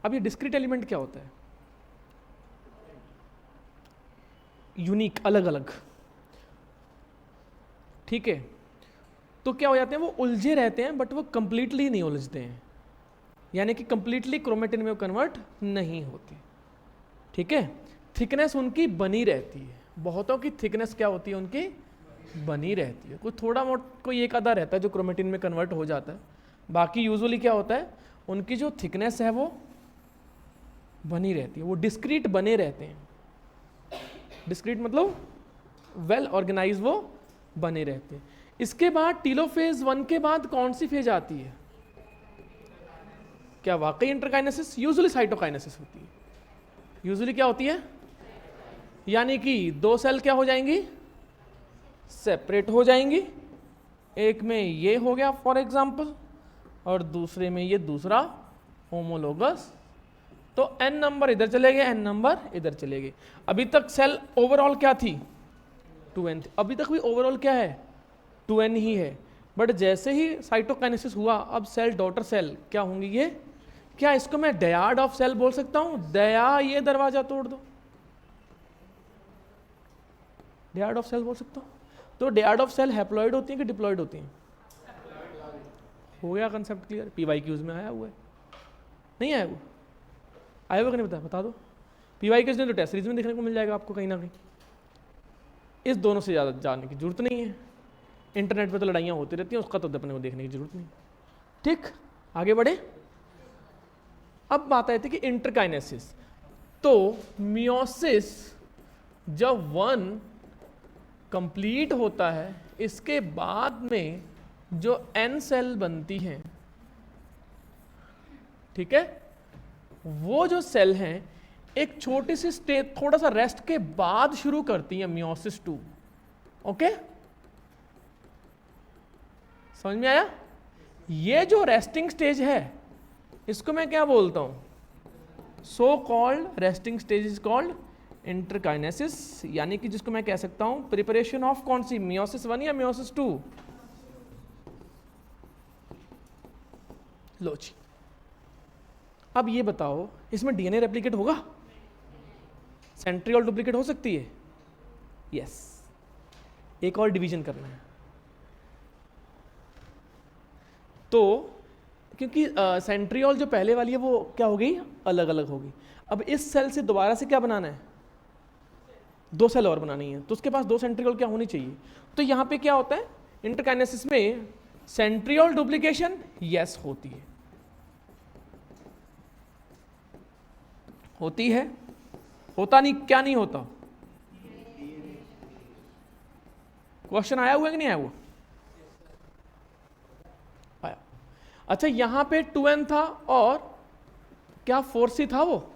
अब ये डिस्क्रीट एलिमेंट क्या होता है? यूनिक, अलग अलग, ठीक है। तो क्या हो जाते हैं, वो उलझे रहते हैं बट वो कंप्लीटली नहीं उलझते हैं, यानी कि कंप्लीटली क्रोमेटिन में वो कन्वर्ट नहीं होती, ठीक है। थिकनेस उनकी बनी रहती है, बहुतों की थिकनेस क्या होती है, उनकी बनी रहती है। कोई थोड़ा कोई एक आधा रहता है जो क्रोमेटिन में कन्वर्ट हो जाता है, बाकी यूजुअली क्या होता है, उनकी जो थिकनेस है वो बनी रहती है, वो डिस्क्रीट बने रहते हैं। डिस्क्रीट मतलब वेल ऑर्गेनाइज वो बने रहते हैं। इसके बाद टीलोफेज 1 के बाद कौन सी फेज आती है? क्या वाकई इंटरकाइनेसिस? यूजुअली साइटोकाइनेसिस होती है। यूजुअली क्या होती है, यानी कि दो सेल क्या हो जाएंगी, सेपरेट हो जाएंगी, एक में ये हो गया फॉर एग्जांपल और दूसरे में ये दूसरा होमोलोगस, तो n नंबर इधर चले गए, n नंबर इधर चले गए। अभी तक सेल ओवरऑल क्या थी, 2n थी, अभी तक भी ओवरऑल क्या है, 2n ही है, बट जैसे ही साइटोकाइनेसिस हुआ अब सेल डॉटर सेल क्या होंगी, ये क्या इसको मैं डयाड ऑफ सेल बोल सकता हूं? दया, ये दरवाजा तोड़ दो, डयाड ऑफ सेल बोल सकता हूं। तो डयाड ऑफ सेल हैप्लॉइड होती है कि डिप्लॉइड होती हैं? हो गया कंसेप्ट क्लियर? PYQs में आया हुआ है, नहीं आया? वो आया हुआ कि नहीं पता, बता दो। PYQs ने तो टेस्ट सीरीज में देखने को मिल जाएगा आपको कहीं ना कहीं, इस दोनों से ज़्यादा जानने की जरूरत नहीं है, इंटरनेट पे तो लड़ाइयाँ होती रहती हैं, उसका तो अपने को देखने की जरूरत नहीं। ठीक, आगे बढ़े। अब बात आई थी कि इंटरकाइनेसिस, तो मियोसिस जब 1 कंप्लीट होता है, इसके बाद में जो n सेल बनती हैं, ठीक है, वो जो सेल हैं एक छोटी सी स्टेज, थोड़ा सा रेस्ट के बाद शुरू करती है मियोसिस 2। ओके, समझ में आया? ये जो रेस्टिंग स्टेज है इसको मैं क्या बोलता हूं, so called resting stage is called interkinesis, यानी कि जिसको मैं कह सकता हूं प्रिपरेशन ऑफ कौन सी, मियोसिस 1 या मियोसिस 2? लो जी, अब ये बताओ इसमें डीएनए रेप्लिकेट होगा? सेंट्रियोल डुप्लीकेट हो सकती है? यस, एक और डिवीजन करना है। तो क्योंकि सेंट्रियोल जो पहले वाली है वो क्या हो गई, अलग अलग हो गई। अब इस सेल से दोबारा से क्या बनाना है, 2 सेल और बनानी है, तो उसके पास 2 सेंट्रियोल क्या होनी चाहिए। तो यहाँ पे क्या होता है इंटरकाइनेसिस में, सेंट्रियोल डुप्लीकेशन यस होती है, होती है, होता नहीं, क्या नहीं होता? क्वेश्चन आया हुआ है कि नहीं आया हुआ? आया। अच्छा, यहां पे 2n था और क्या 4c था, वो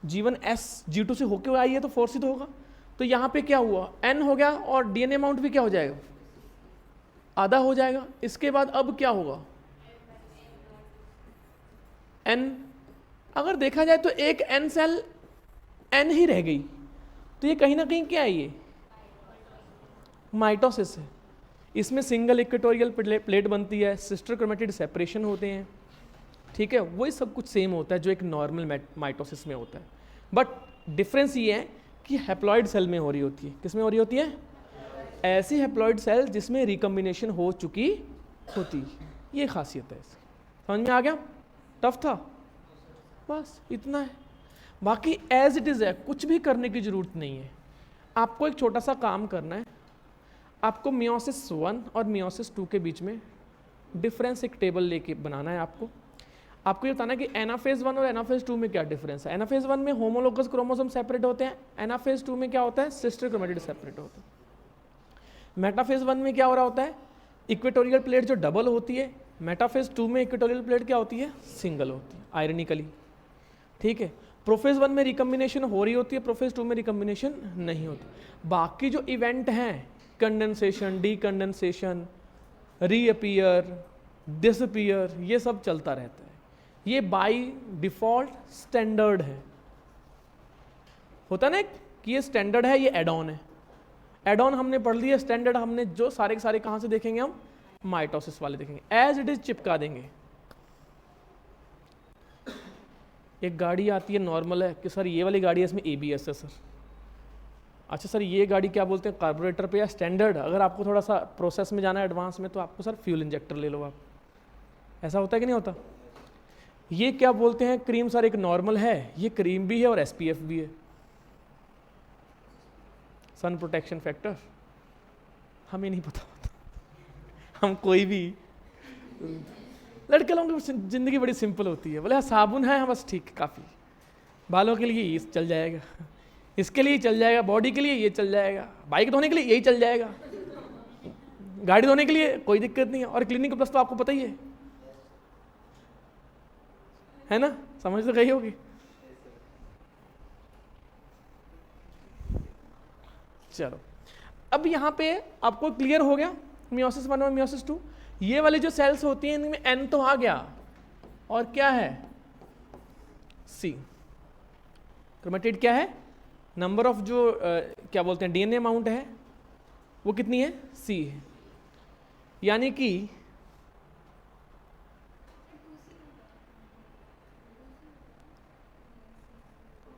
G1 S G2 से होके आई है तो 4c तो होगा। तो यहां पे क्या हुआ, n हो गया और डीएनए अमाउंट भी क्या हो जाएगा, आधा हो जाएगा। इसके बाद अब क्या होगा, n, अगर देखा जाए तो एक n सेल n ही रह गई, तो ये कहीं ना कहीं क्या है, ये माइटोसिस है। इसमें सिंगल इक्वेटोरियल प्लेट बनती है, सिस्टर क्रोमेटिड सेपरेशन होते हैं, ठीक है, वही सब कुछ सेम होता है जो एक नॉर्मल माइटोसिस में होता है, बट डिफरेंस ये है कि हैप्लॉइड सेल में हो रही होती है। किस में हो रही होती है? ऐसी हैप्लॉइड सेल जिसमें रिकम्बिनेशन हो चुकी होती है, ये खासियत है इसकी। समझ में आ गया? टफ था? बस इतना है, बाकी एज इट इज़ है, कुछ भी करने की ज़रूरत नहीं है। आपको एक छोटा सा काम करना है, आपको मियोसिस 1 और मियोसिस 2 के बीच में डिफरेंस एक टेबल लेके बनाना है। आपको ये बताना है कि एनाफेज 1 और एनाफेज 2 में क्या डिफरेंस है। एनाफेज 1 में होमोलोगस क्रोमोसोम सेपरेट होते हैं, एनाफेज 2 में क्या होता है? सिस्टर क्रोमैटिड सेपरेट होते हैं। मेटाफेज 1 में क्या हो रहा होता है? इक्वेटोरियल प्लेट जो डबल होती है, मेटाफेज 2 में इक्वेटोरियल प्लेट क्या होती है? सिंगल होती है, आयरनिकली। ठीक है, प्रोफेज 1 में रिकम्बिनेशन हो रही होती है, प्रोफेज 2 में रिकम्बिनेशन नहीं होती। बाकी जो इवेंट हैं, कंडेंसेशन, डीकंडेंसेशन, रीअपीयर, डिसअपीयर, ये सब चलता रहता है। ये बाय डिफॉल्ट स्टैंडर्ड है। होता ना कि ये स्टैंडर्ड है, ये एड ऑन है। एड ऑन हमने पढ़ लिया, स्टैंडर्ड हमने जो सारे के सारे कहाँ से देखेंगे? हम माइटोसिस वाले देखेंगे, एज इट इज चिपका देंगे। एक गाड़ी आती है, नॉर्मल है कि सर ये वाली गाड़ी है, इसमें ABS है सर। अच्छा सर ये गाड़ी क्या बोलते हैं कार्बोरेटर पे या स्टैंडर्ड? अगर आपको थोड़ा सा प्रोसेस में जाना है एडवांस में, तो आपको सर फ्यूल इंजेक्टर ले लो आप। ऐसा होता है कि नहीं होता? ये क्या बोलते हैं क्रीम सर, एक नॉर्मल है, ये क्रीम भी है और SPF भी है, सन प्रोटेक्शन फैक्टर। हमें नहीं पता होता, हम कोई भी लड़के लोगों की ज़िंदगी बड़ी सिंपल होती है। बोले साबुन है, बस ठीक है, काफ़ी। बालों के लिए ये चल जाएगा, इसके लिए चल जाएगा, बॉडी के लिए ये चल जाएगा, बाइक धोने के लिए यही चल जाएगा, गाड़ी धोने के लिए कोई दिक्कत नहीं है। और क्लिनिक प्लस तो आपको पता ही है ना? समझ तो गई होगी। चलो, अब यहाँ पे आपको क्लियर हो गया मियोसिस 1 और मियोसिस 2। ये वाली जो सेल्स होती हैं इनमें N तो आ गया, और क्या है? C। क्रोमेटिड क्या है? नंबर ऑफ जो क्या बोलते हैं DNA अमाउंट है वो कितनी है? C है। यानी कि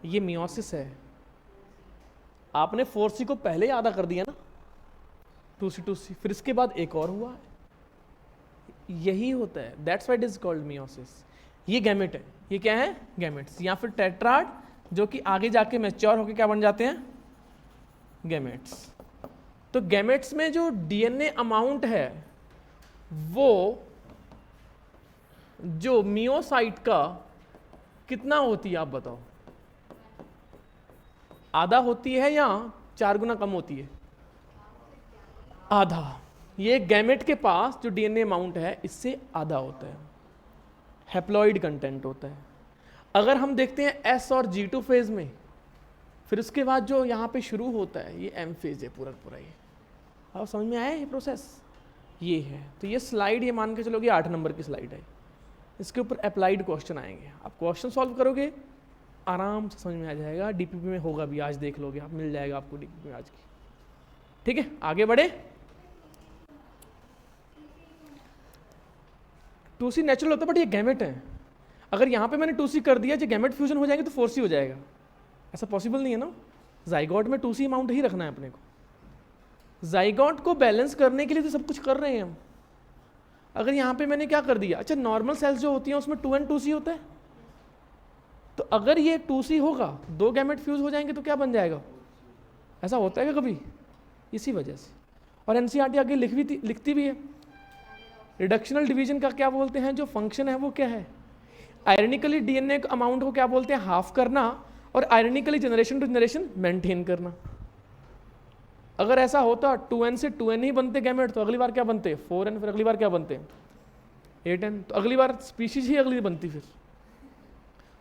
ये मियोसिस है। आपने 4C को पहले ही आधा कर दिया ना, 2C, फिर इसके बाद एक और हुआ है। यही होता है, that's why it is called meiosis. ये गैमेट है, ये क्या है? गैमेट्स, या फिर टेट्राड, जो कि आगे जाके मैच्योर होके क्या बन जाते हैं? गैमेट्स। तो गैमेट्स में जो DNA अमाउंट है वो जो मियोसाइट का कितना होती है आप बताओ? आधा होती है या 4 गुना कम होती है? आधा। ये गैमेट के पास जो DNA अमाउंट है इससे आधा होता है, हैप्लॉइड कंटेंट होता है। अगर हम देखते हैं S और G2 फेज में, फिर उसके बाद जो यहाँ पे शुरू होता है ये M फेज है पूरा पूरा। ये आप समझ में आया ये प्रोसेस? ये है। तो ये स्लाइड, ये मान के चलो कि 8 नंबर की स्लाइड है, इसके ऊपर अप्लाइड क्वेश्चन आएंगे। आप क्वेश्चन सॉल्व करोगे आराम से समझ में आ जाएगा। DPP में होगा भी, आज देख लोगे आप, मिल जाएगा आपको DPP में आज की। ठीक है, आगे बढ़े। 2C नेचुरल होता है, बट ये गैमेट है। अगर यहाँ पे मैंने 2C कर दिया, जो गैमेट फ्यूजन हो जाएंगे तो 4C हो जाएगा, ऐसा पॉसिबल नहीं है ना। जाइगोट में 2C अमाउंट ही रखना है अपने को। जाइगोट को बैलेंस करने के लिए तो सब कुछ कर रहे हैं हम। अगर यहाँ पे मैंने क्या कर दिया, अच्छा नॉर्मल सेल्स जो होती हैं उसमें 2N 2C होता है, तो अगर ये 2C होगा, 2 गैमेट फ्यूज हो जाएंगे तो क्या बन जाएगा? ऐसा होता है क्या कभी? इसी वजह से। और NCERT आगे लिखती भी है, रिडक्शनल डिवीजन का क्या बोलते हैं, जो फंक्शन है वो क्या है? आयरनिकली DNA अमाउंट को क्या बोलते हैं? हाफ करना, और ironically generation to generation maintain करना। अगर ऐसा होता 2N से 2N ही बनते गैमेट, तो अगली बार क्या बनते? 4N, फिर अगली बार क्या बनते? 8N, तो अगली बार स्पीशीज ही अगली बनती। फिर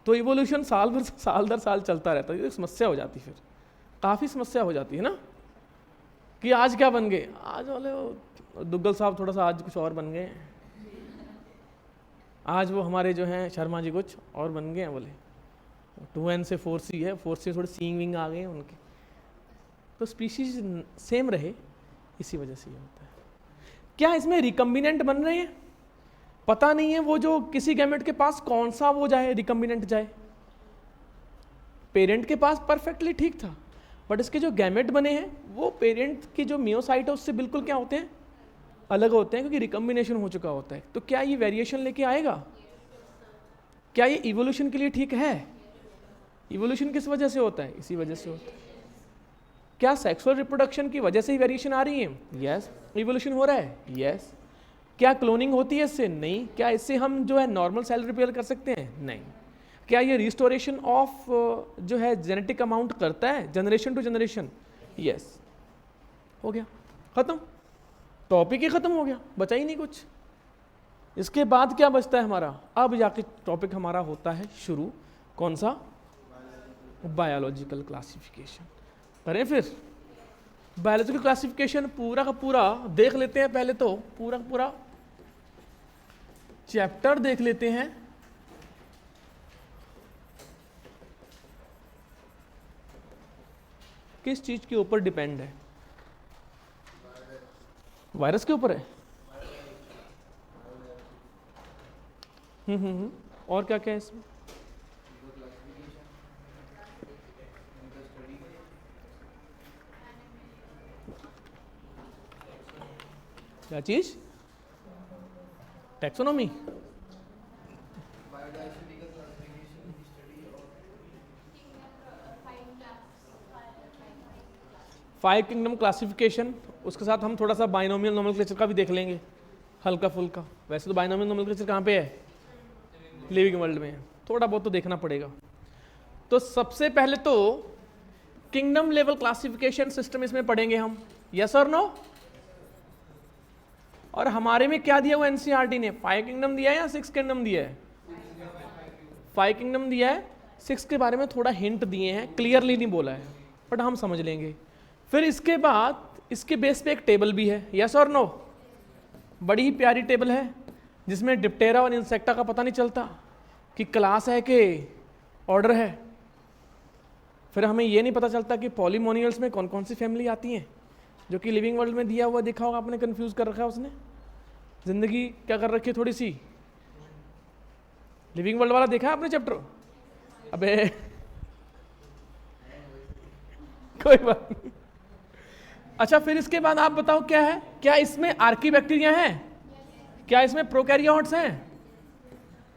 तो इवोल्यूशन साल दर साल चलता रहता है। समस्या हो जाती, फिर काफ़ी समस्या हो जाती है ना, कि आज क्या बन गए, आज वाले दुग्गल साहब थोड़ा सा आज कुछ और बन गए, आज वो हमारे जो हैं शर्मा जी कुछ और बन गए हैं, बोले 2N से 4C है, 4C से थोड़े सींग विंग आ गए हैं उनके, तो स्पीशीज सेम रहे, इसी वजह से ये होता है। क्या इसमें रिकम्बिनेंट बन रहे हैं? पता नहीं है वो जो किसी गैमेट के पास कौन सा वो जाए, रिकम्बिनेंट जाए। पेरेंट के पास परफेक्टली ठीक था, बट इसके जो गैमेट बने हैं वो पेरेंट की जो मियोसाइट है उससे बिल्कुल क्या होते हैं, अलग होते हैं, क्योंकि रिकम्बिनेशन हो चुका होता है। तो क्या ये वेरिएशन लेके आएगा? क्या ये इवोल्यूशन के लिए ठीक है? इवोल्यूशन किस वजह से होता है? इसी वजह से होता है। क्या सेक्सुअल रिप्रोडक्शन की वजह से ही वेरिएशन आ रही है? यस। इवोल्यूशन हो रहा है? यस। क्या क्लोनिंग होती है इससे? नहीं। क्या इससे हम जो है नॉर्मल सेल रिपेयर कर सकते हैं? नहीं। क्या ये रिस्टोरेशन ऑफ जो है जेनेटिक अमाउंट करता है जनरेशन टू जनरेशन? यस। हो गया, खत्म, टॉपिक ही खत्म हो गया, बचा ही नहीं कुछ। इसके बाद क्या बचता है हमारा? अब जाके टॉपिक हमारा होता है शुरू, कौन सा? Biological classification. करें फिर बायोलॉजिकल क्लासिफिकेशन पूरा का पूरा देख लेते हैं। पहले तो पूरा का पूरा चैप्टर देख लेते हैं। किस चीज के ऊपर डिपेंड है? वायरस के ऊपर है। और क्या क्या है इसमें? क्या चीज? टैक्सोनॉमी। फाइव किंगडम क्लासिफिकेशन, उसके साथ हम थोड़ा सा बाइनोमियल नोमेनक्लेचर का भी देख लेंगे हल्का फुल्का। वैसे तो बाइनोमियल नोमेनक्लेचर कहाँ पे है? लिविंग वर्ल्ड में है, थोड़ा बहुत तो देखना पड़ेगा। तो सबसे पहले तो किंगडम लेवल क्लासिफिकेशन सिस्टम इसमें पढ़ेंगे हम, यस और नो? और हमारे में क्या दिया हुआ एनसीईआरटी ने? 5 किंगडम दिया है या 6 किंगडम दिया है? 5 किंगडम दिया है। 6 के बारे में थोड़ा हिंट दिए हैं, क्लियरली नहीं बोला है, बट हम समझ लेंगे। फिर इसके बाद इसके बेस पे एक टेबल भी है, यस और नो? बड़ी ही प्यारी टेबल है जिसमें डिप्टेरा और इंसेक्टा का पता नहीं चलता कि क्लास है कि ऑर्डर है। फिर हमें ये नहीं पता चलता कि पॉलीमोनियल्स में कौन कौन सी फैमिली आती हैं, जो कि लिविंग वर्ल्ड में दिया हुआ देखा होगा आपने, कंफ्यूज कर रखा है उसने। जिंदगी क्या कर रखी है थोड़ी सी। लिविंग वर्ल्ड वाला देखा है आपने चैप्टर? अबे कोई बात नहीं। अच्छा, फिर इसके बाद आप बताओ क्या है? क्या इसमें आर्की बैक्टीरिया है? क्या इसमें प्रोकैरियोट्स हैं?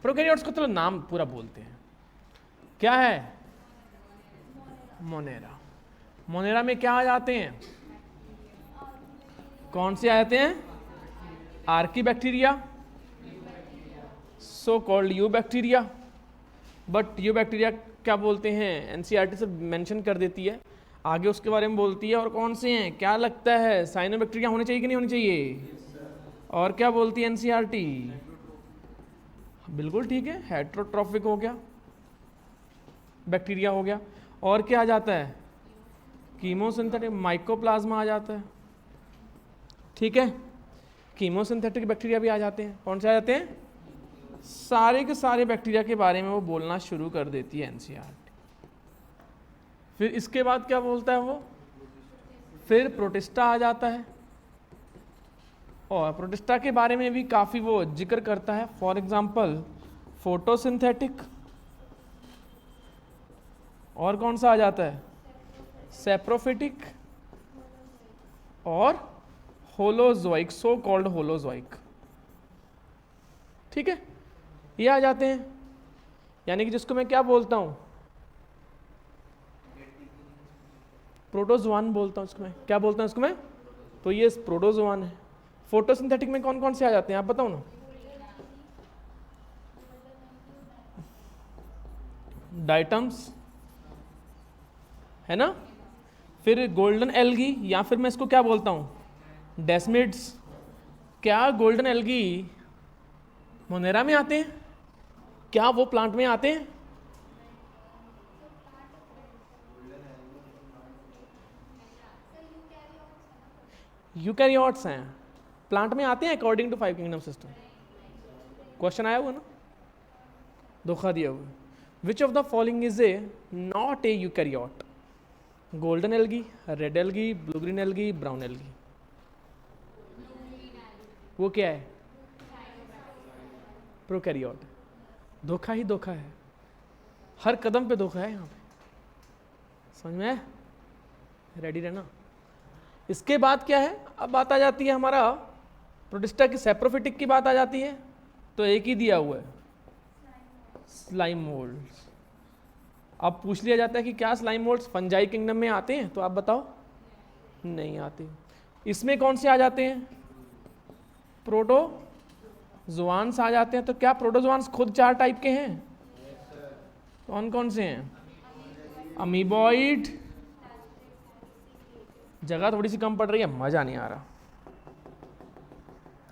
प्रोकैरियोट्स को तो नाम पूरा बोलते हैं। क्या है? मोनेरा। मोनेरा में क्या आ जाते हैं? कौन से आ जाते हैं? Archie bacteria, so called you bacteria. But you bacteria क्या बोलते हैं? एनसीईआरटी से मेंशन कर देती है, आगे उसके बारे में बोलती है। और कौन से हैं? क्या लगता है? साइनोबैक्टीरिया होनी चाहिए कि नहीं होनी चाहिए? और क्या बोलती है एनसीईआरटी? बिल्कुल ठीक है, हेट्रोट्रॉफिक हो गया, बैक्टीरिया हो गया। और क्या आ जाता है? कीमोसिंथेटिक, माइकोप्लाज्मा आ जाता है। ठीक है, कीमोसिंथेटिक बैक्टीरिया भी आ जाते हैं। कौन से आ जाते हैं? सारे के सारे बैक्टीरिया के बारे में वो बोलना शुरू कर देती है एनसीईआरटी। फिर इसके बाद क्या बोलता है वो? फिर प्रोटिस्टा आ जाता है, और प्रोटिस्टा के बारे में भी काफ़ी वो जिक्र करता है। फॉर एग्जांपल फोटोसिंथेटिक, और कौन सा आ जाता है? सेप्रोफिटिक और होलोजोइक, सो कॉल्ड होलोजोइक। ठीक है, ये आ जाते हैं। यानी कि जिसको मैं क्या बोलता हूं? प्रोटोजोआन बोलता हूं इसको मैं। क्या बोलता हूं इसको मैं? तो ये प्रोटोजोआन है। फोटोसिंथेटिक में कौन कौन से आ जाते हैं आप बताओ ना? डाइटम्स है ना, फिर गोल्डन एल्गी, या फिर मैं इसको क्या बोलता हूं? डेस्मिड्स। क्या गोल्डन एल्गी मोनेरा में आते हैं? क्या वो प्लांट में आते हैं? यूकैरियोट्स हैं, प्लांट में आते हैं according to 5 kingdom system. Question आया हुआ ना, धोखा दिया हुआ। Which of the following is a not a eukaryote? Golden algae, red algae, blue green algae, brown algae. वो क्या है? प्रोकैरियोट। धोखा ही धोखा है, हर कदम पे धोखा है यहाँ पे, समझ में है? रेडी रहना। इसके बाद क्या है, अब बात आ जाती है हमारा प्रोटिस्टा की सेप्रोफिटिक की बात आ जाती है। तो एक ही दिया हुआ है, स्लाइम मोल्ड्स। अब पूछ लिया जाता है कि क्या स्लाइम मोल्ड्स फंजाई किंगडम में आते हैं, तो आप बताओ नहीं आते। इसमें कौन से आ जाते हैं, प्रोटोजोआन्स आ जाते हैं। तो क्या प्रोटोजोआन्स खुद 4 टाइप के हैं? कौन कौन से हैं? अमीबॉइड, जगह थोड़ी सी कम पड़ रही है, मजा नहीं आ रहा।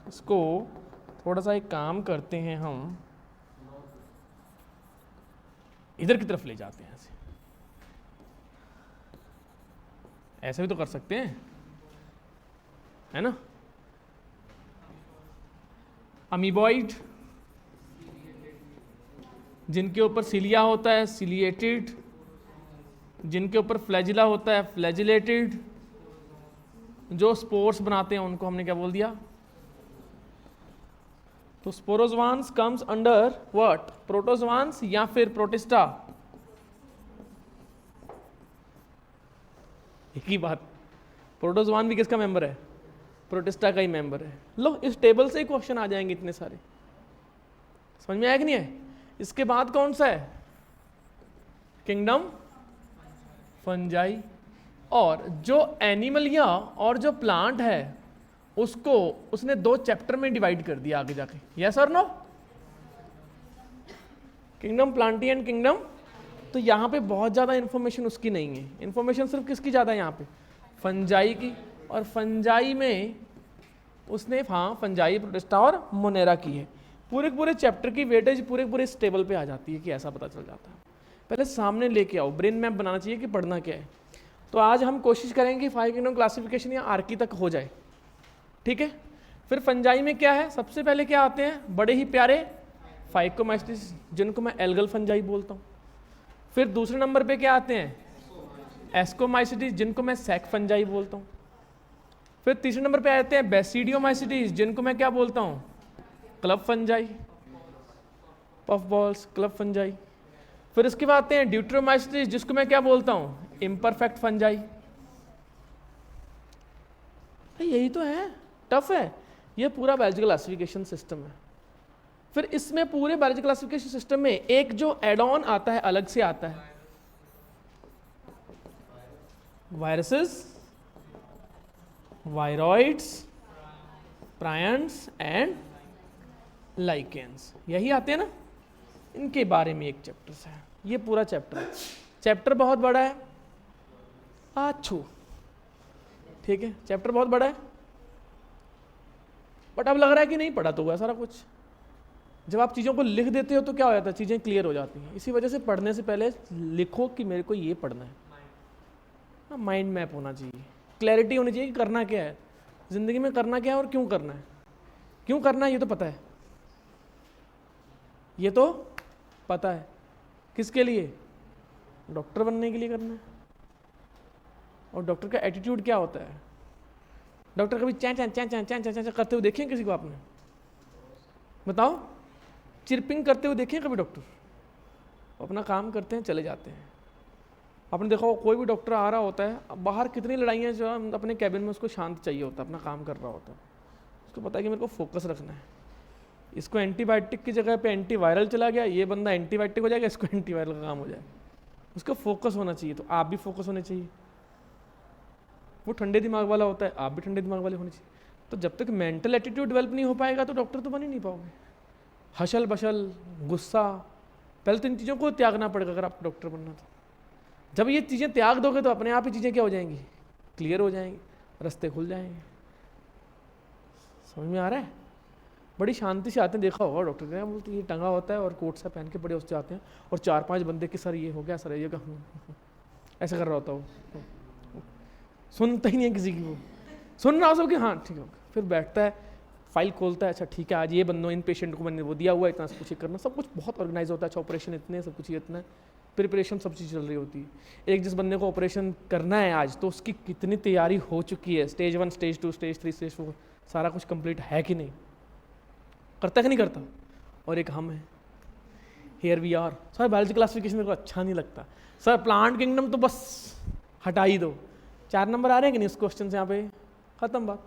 इसको थोड़ा सा एक काम करते हैं, हम इधर की तरफ ले जाते हैं, ऐसे भी तो कर सकते हैं, है ना? अमीबॉइड, जिनके ऊपर सिलिया होता है, सिलिएटेड। जिनके ऊपर फ्लैजिला होता है, फ्लैजिलेटेड। जो स्पोर्स बनाते हैं उनको हमने क्या बोल दिया? तो स्पोरोजोआन्स कम्स अंडर व्हाट? प्रोटोजोआन्स या फिर प्रोटिस्टा? एक ही बात, प्रोटोजोआन भी किसका मेंबर है? प्रोटिस्टा का ही मेंबर है। लो, इस टेबल से ही क्वेश्चन आ जाएंगे इतने सारे, समझ में आया कि नहीं है? इसके बाद कौन सा है? Kingdom fungi. और जो एनिमलिया और जो प्लांट है उसको उसने 2 चैप्टर में डिवाइड कर दिया आगे जाके, यस और no? Kingdom plantae and kingdom. तो यहाँ पे बहुत ज़्यादा इन्फॉर्मेशन उसकी नहीं है, इन्फॉर्मेशन सिर्फ किसकी ज़्यादा है यहाँ पे? फंजाई की। और फंजाई में उसने फंजाई, प्रोटिस्टा और मोनेरा की है। पूरे चैप्टर की वेटेज पूरे इस टेबल पे आ जाती है कि ऐसा पता चल जाता है। पहले सामने लेके आओ, ब्रेन मैप बनाना चाहिए कि पढ़ना क्या है। तो आज हम कोशिश करेंगे 5 किंगडम क्लासिफिकेशन या आर्की तक हो जाए, ठीक है? फिर फंजाई में क्या है, सबसे पहले क्या आते हैं? बड़े ही प्यारे फाइकोमाइसिटिस, जिनको मैं एल्गल फंजाई बोलता हूँ। फिर दूसरे नंबर पे क्या आते हैं? एस्कोमाइसिटिस, जिनको मैं सैक फंजाई बोलता हूँ। फिर तीसरे नंबर पे आते हैं बेसिडियोमाइसिटिस, जिनको मैं क्या बोलता हूँ? Club fungi, puff balls, club fungi. फिर इसके बाद आते हैं ड्यूट्रोमाइसिटिस, जिसको मैं क्या बोलता हूँ? Imperfect fungi. यही तो है, टफ है। ये पूरा बायोलॉजिकल क्लासिफिकेशन सिस्टम है। फिर इसमें पूरे बायोलॉजिकल क्लासिफिकेशन सिस्टम में एक जो एड ऑन आता है, अलग से आता है, वायरसेस, वायरॉइड्स, प्रायंट्स एंड लाइकेंस, यही आते हैं ना। इनके बारे में एक चैप्टर है, ये पूरा चैप्टर है। चैप्टर बहुत बड़ा है, अच्छू, ठीक है, चैप्टर बहुत बड़ा है। बट अब लग रहा है कि नहीं पढ़ा तो हुआ सारा कुछ। जब आप चीज़ों को लिख देते हो तो क्या हो जाता है? चीज़ें क्लियर हो जाती हैं। इसी वजह से पढ़ने से पहले लिखो कि मेरे को ये पढ़ना है। माइंड मैप होना चाहिए, क्लैरिटी होनी चाहिए कि करना क्या है ज़िंदगी में, करना क्या है और क्यों करना है। क्यों करना है ये तो पता है, ये तो पता है। किसके लिए? डॉक्टर बनने के लिए करना है। और डॉक्टर का एटीट्यूड क्या होता है? डॉक्टर कभी चैं चैं चैं चैं चैं चैं चैं करते हुए देखें किसी को आपने? बताओ, चिरपिंग करते हुए देखें कभी डॉक्टर? अपना काम करते हैं, चले जाते हैं। आपने देखा कोई भी डॉक्टर आ रहा होता है, बाहर कितनी लड़ाइयाँ जो अपने कैबिन में, उसको शांत चाहिए होता है, अपना काम कर रहा होता है। उसको पता है कि मेरे को फोकस रखना है। इसको एंटीबायोटिक की जगह पे एंटीवायरल चला गया, ये बंदा एंटीबायोटिक हो जाएगा, इसको एंटीवायरल का काम हो जाए। उसको फोकस होना चाहिए। तो आप भी फोकस होने चाहिए। वो ठंडे दिमाग वाला होता है, आप भी ठंडे दिमाग वाले होने चाहिए। तो जब तक मेंटल एटीट्यूड डेवलप नहीं हो पाएगा तो डॉक्टर तो बन ही नहीं पाओगे। हशल बशल, गुस्सा, पहले तो इन चीज़ों को त्यागना पड़ेगा अगर आप डॉक्टर बनना। तो जब ये चीज़ें त्याग दोगे तो अपने आप ही चीज़ें क्या हो जाएंगी? क्लियर हो जाएंगी, रास्ते खुल जाएंगे। समझ में आ रहा है? बड़ी शांति से आते हैं, देखा होगा डॉक्टर क्या बोलते, ये टंगा होता है और कोट सा पहन के बड़े उससे आते हैं और 4-5 बंदे के सर ये हो गया, सर ये का ऐसा कर रहा होता वो, सुनता ही नहीं है किसी की। वो सुन रहा हो सब कि हाँ ठीक है, फिर बैठता है, फाइल खोलता है, अच्छा ठीक है आज ये बंदों इन पेशेंट को मैंने वो दिया हुआ है, इतना सब कुछ करना, सब कुछ बहुत ऑर्गेनाइज होता है। अच्छा ऑपरेशन इतने, सब कुछ ये इतना, प्रिपरेशन सब चीज़ चल रही होती है। एक जिस बंदे को ऑपरेशन करना है आज, तो उसकी कितनी तैयारी हो चुकी है, स्टेज 1, स्टेज 2, स्टेज 3, स्टेज 4, सारा कुछ कंप्लीट है कि नहीं? करता कि नहीं करता? और एक हम है। Here we are. Sir biology classification मेरे को अच्छा नहीं लगता सर, प्लांट किंगडम तो बस हटा ही दो। 4 नंबर आ रहे हैं कि नहीं इस क्वेश्चन से यहाँ पे, खत्म बात।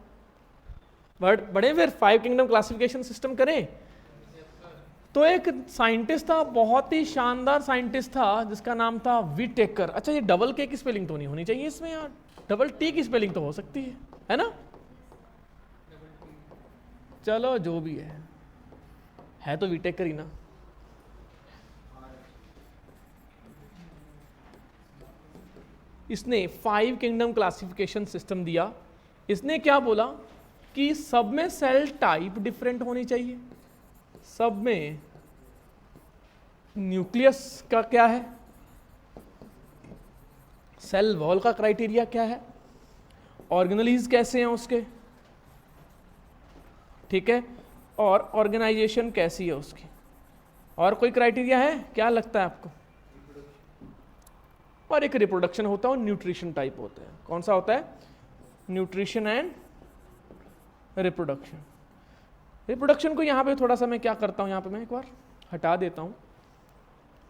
बट बड़े फिर 5 किंगडम क्लासिफिकेशन सिस्टम करें। तो एक साइंटिस्ट था, बहुत ही शानदार साइंटिस्ट था, जिसका नाम था विटेकर। अच्छा ये डबल के की स्पेलिंग तो नहीं होनी चाहिए इसमें यार, डबल टी की स्पेलिंग तो हो सकती है ना? चलो जो भी है तो विटेकर ही ना। इसने 5 किंगडम क्लासिफिकेशन सिस्टम दिया। इसने क्या बोला कि सब में सेल टाइप डिफरेंट होनी चाहिए, सब में न्यूक्लियस का क्या है, सेल वॉल का क्राइटेरिया क्या है, ऑर्गेनेलीज कैसे हैं उसके, ठीक है, और ऑर्गेनाइजेशन कैसी है उसकी। और कोई क्राइटेरिया है क्या लगता है आपको? और एक रिप्रोडक्शन होता है और न्यूट्रिशन टाइप होता है। कौन सा होता है? Nutrition and reproduction. रिप्रोडक्शन को यहाँ पे थोड़ा सा मैं क्या करता हूँ, यहाँ पे मैं एक बार हटा देता हूँ,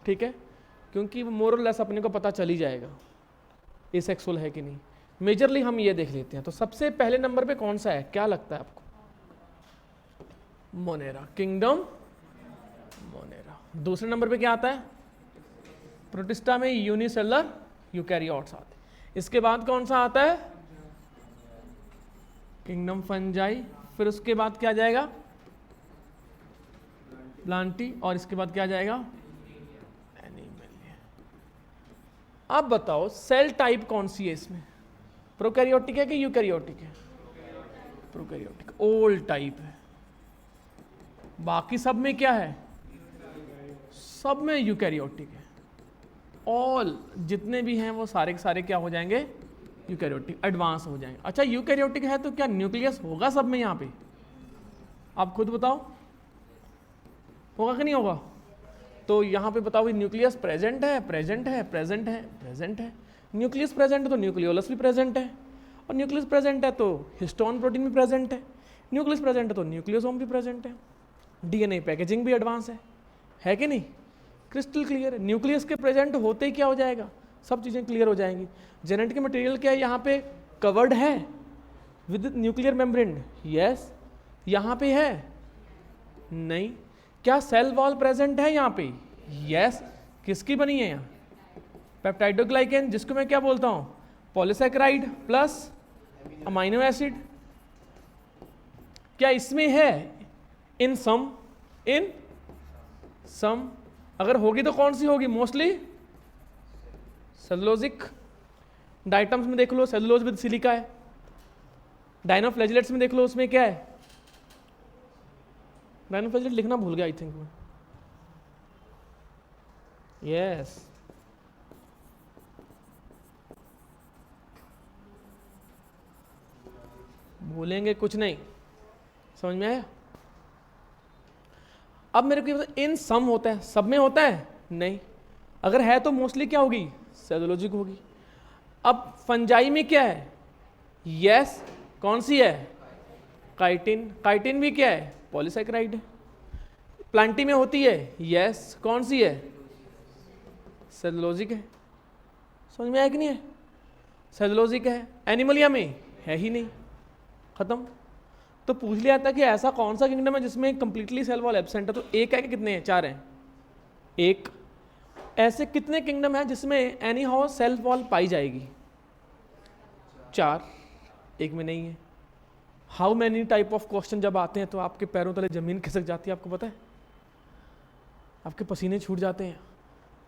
ठीक है, क्योंकि मोर और लेस अपने को पता चल ही जाएगा एसेक्सुअल है कि नहीं। मेजरली हम ये देख लेते हैं। तो सबसे पहले नंबर पे कौन सा है, क्या लगता है आपको? Monera, kingdom Monera. दूसरे नंबर पे क्या आता है? प्रोटिस्टा में यूनिसेलुलर यूकैरियोट्स आते हैं। इसके बाद कौन सा आता है? Kingdom fungi. फिर उसके बाद क्या जाएगा? प्लांटी। और इसके बाद क्या जाएगा? एनिमलिया। अब बताओ सेल टाइप कौन सी है इसमें? प्रोकैरियोटिक है कि यूकैरियोटिक है? प्रोकैरियोटिक, ओल्ड टाइप है। बाकी सब में क्या है? सब में यूकैरियोटिक है। ऑल जितने भी हैं वो सारे के सारे क्या हो जाएंगे? यूकैरियोटिक, एडवांस हो जाएंगे। अच्छा यूकैरियोटिक है तो क्या न्यूक्लियस होगा सब में? यहाँ पे आप खुद बताओ, होगा कि नहीं होगा? तो यहाँ पे बताओ न्यूक्लियस प्रेजेंट है, प्रेजेंट है, प्रेजेंट है, प्रेजेंट है। न्यूक्लियस प्रेजेंट है तो न्यूक्लियोलस भी प्रेजेंट है, और न्यूक्लियस प्रेजेंट है तो हिस्टोन प्रोटीन भी प्रेजेंट है, न्यूक्लियस प्रेजेंट है तो न्यूक्लियोसोम भी प्रेजेंट है, डीएनए पैकेजिंग भी एडवांस है कि नहीं? क्रिस्टल क्लियर है। न्यूक्लियस के प्रेजेंट होते ही क्या हो जाएगा? सब चीज़ें क्लियर हो जाएंगी। जेनेटिक मटेरियल क्या है यहाँ पे? कवर्ड है विद न्यूक्लियर मेम्ब्रेन, यस। यहाँ पे है नहीं। क्या सेल वॉल प्रेजेंट है यहाँ पे? यस। किसकी बनी है यहाँ? पेप्टाइडोग्लाइकेन, जिसको मैं क्या बोलता हूँ? Polysaccharide plus amino acid. क्या इसमें है? इन सम, इन सम। अगर होगी तो कौन सी होगी? Mostly cellulosic. डाइटम्स में देख लो सेलुलोज विद सिलिका है। डाइनोफ्लैजिलेट्स में देख लो उसमें क्या है? डाइनोफ्लैजिलेट लिखना भूल गया आई थिंक मैं, यस। भूलेंगे कुछ नहीं, समझ में आया? अब मेरे को इन सम होता है, सब में होता है? नहीं। अगर है तो मोस्टली क्या होगी? सेलुलोजिक होगी। अब फंजाई में क्या है? यस। कौन सी है? काइटिन। काइटिन भी क्या है? पॉलीसैकेराइड है। प्लांटी में होती है? यस। कौन सी है? सेलुलोजिक है। समझ में आया कि नहीं है? सेलुलोजिक है। एनिमलिया में है ही नहीं, खत्म। तो पूछ लिया था कि ऐसा कौन सा किंगडम है जिसमें कंप्लीटली सेल वॉल एब्सेंट है? तो एक है कि कितने हैं? 4 हैं। एक। ऐसे कितने किंगडम है जिसमें एनी हाउ सेल वॉल पाई जाएगी? 4। एक में नहीं है। How many type of question जब आते हैं तो आपके पैरों तले जमीन खिसक जाती है, आपको पता है? आपके पसीने छूट जाते हैं।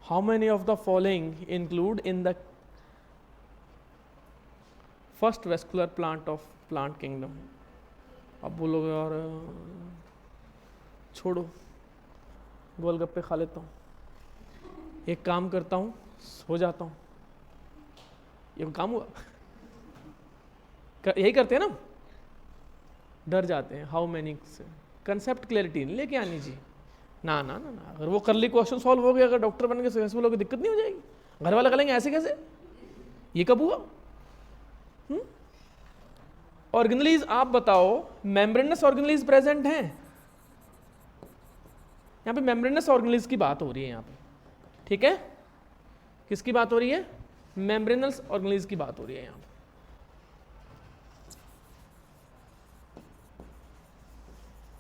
How many of the following include in the first vascular plant of plant kingdom? अब बोलोगे और छोड़ो, गोलगप्पे खा लेता हूँ, एक काम करता हूँ, सो जाता हूँ। ये काम हुआ? यही करते हैं ना, डर जाते हैं। हाउ मैनी से कंसेप्ट क्लैरिटी नहीं लेके आनी जी। ना ना ना ना, अगर वो करली क्वेश्चन सॉल्व हो गया, अगर डॉक्टर बन के सक्सेसफुल हो गए, दिक्कत नहीं हो जाएगी? घर वाले कहेंगे ऐसे कैसे, ये कब हुआ? ऑर्गेनेलीज आप बताओ, मेम्ब्रेनस ऑर्गेनेलीज प्रेजेंट हैं? यहाँ पे मेम्ब्रेनस ऑर्गेनेल्स की बात हो रही है यहाँ पे, ठीक है। किसकी बात हो रही है? मेम्ब्रेनस ऑर्गेनेल्स की बात हो रही है यहाँ पे।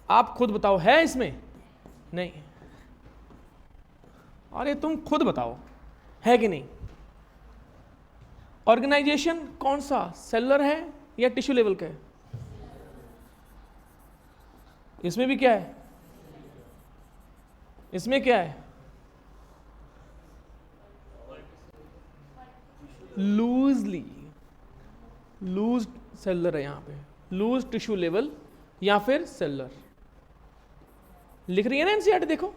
आप खुद बताओ है इसमें? नहीं। अरे तुम खुद बताओ है कि नहीं? ऑर्गेनाइजेशन कौन सा, सेलुलर है या टिश्यू लेवल का है? इसमें भी क्या है? इसमें क्या है? लूजली, लूज सेलुलर है यहाँ पे, लूज टिश्यू लेवल या फिर सेलुलर। लिख रही है ना एनसीईआरटी, देखो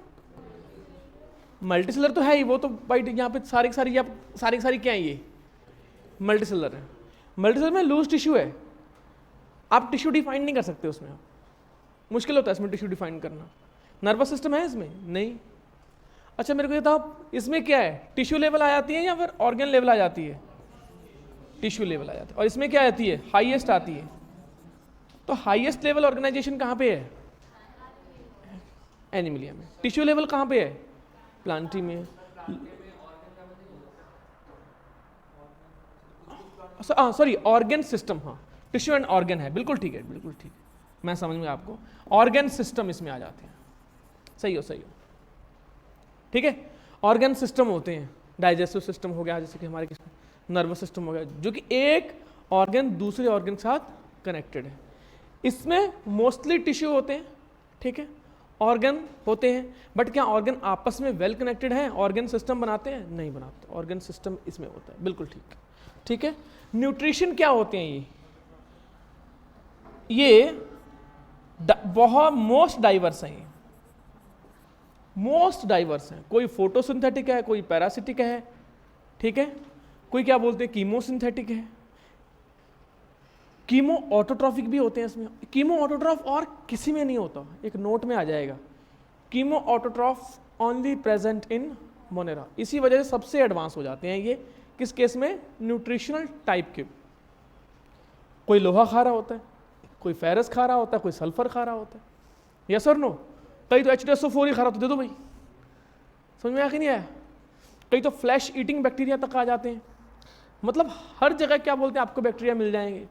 मल्टी सेलुलर तो है ही, वो तो भाई यहाँ पे सारी सारी क्या है, ये मल्टी सेलुलर है। मल्टी सेलुलर में लूज टिश्यू है, आप टिश्यू डिफाइन नहीं कर सकते उसमें, आप मुश्किल होता है इसमें टिश्यू डिफाइन करना। नर्वस सिस्टम है इसमें? नहीं। अच्छा मेरे को ये बताओ इसमें क्या है, टिश्यू लेवल आ जाती है या फिर ऑर्गन लेवल आ जाती है? टिश्यू लेवल आ जाती है। और इसमें क्या आती है? हाईएस्ट आती है। तो हाईएस्ट लेवल ऑर्गेनाइजेशन कहाँ पे है? एनिमलिया में। टिश्यू लेवल कहाँ पे है? प्लांटी में। सॉरी ऑर्गन सिस्टम, हाँ टिश्यू एंड ऑर्गन है, बिल्कुल ठीक है, बिल्कुल ठीक है, मैं समझ में आपको। ऑर्गन सिस्टम इसमें आ जाते हैं, सही हो ठीक है। ऑर्गन सिस्टम होते हैं, डाइजेस्टिव सिस्टम हो गया, जैसे कि हमारे नर्वस सिस्टम हो गया, जो कि एक ऑर्गन दूसरे ऑर्गन के साथ कनेक्टेड है। इसमें मोस्टली टिश्यू होते हैं, ठीक है, ऑर्गन होते हैं, बट क्या ऑर्गन आपस में वेल कनेक्टेड है? ऑर्गन सिस्टम बनाते हैं? नहीं बनाते। ऑर्गन सिस्टम इसमें होता है, बिल्कुल ठीक है। न्यूट्रिशन क्या होते हैं? ये बहुत मोस्ट डाइवर्स हैं, मोस्ट डाइवर्स हैं। कोई फोटोसिंथेटिक है, कोई पैरासिटिक है, ठीक है, कोई क्या बोलते हैं कीमोसिंथेटिक है, कीमो ऑटोट्रॉफिक भी होते हैं इसमें। कीमो ऑटोट्रॉफ और किसी में नहीं होता, एक नोट में आ जाएगा, chemo autotroph only present in Monera. इसी वजह से सबसे एडवांस हो जाते हैं ये, किस केस में? न्यूट्रिशनल टाइप के। कोई लोहा खा रहा होता है, कोई फेरस खा रहा होता है, कोई सल्फर खा रहा होता है, यस और नो। कई तो H2SO4 ही खा रहा, तो दे दो भाई, समझ में आया कि नहीं आया? कई तो फ्लैश ईटिंग बैक्टीरिया तक आ जाते हैं। मतलब हर जगह क्या बोलते हैं आपको बैक्टीरिया मिल जाएंगे।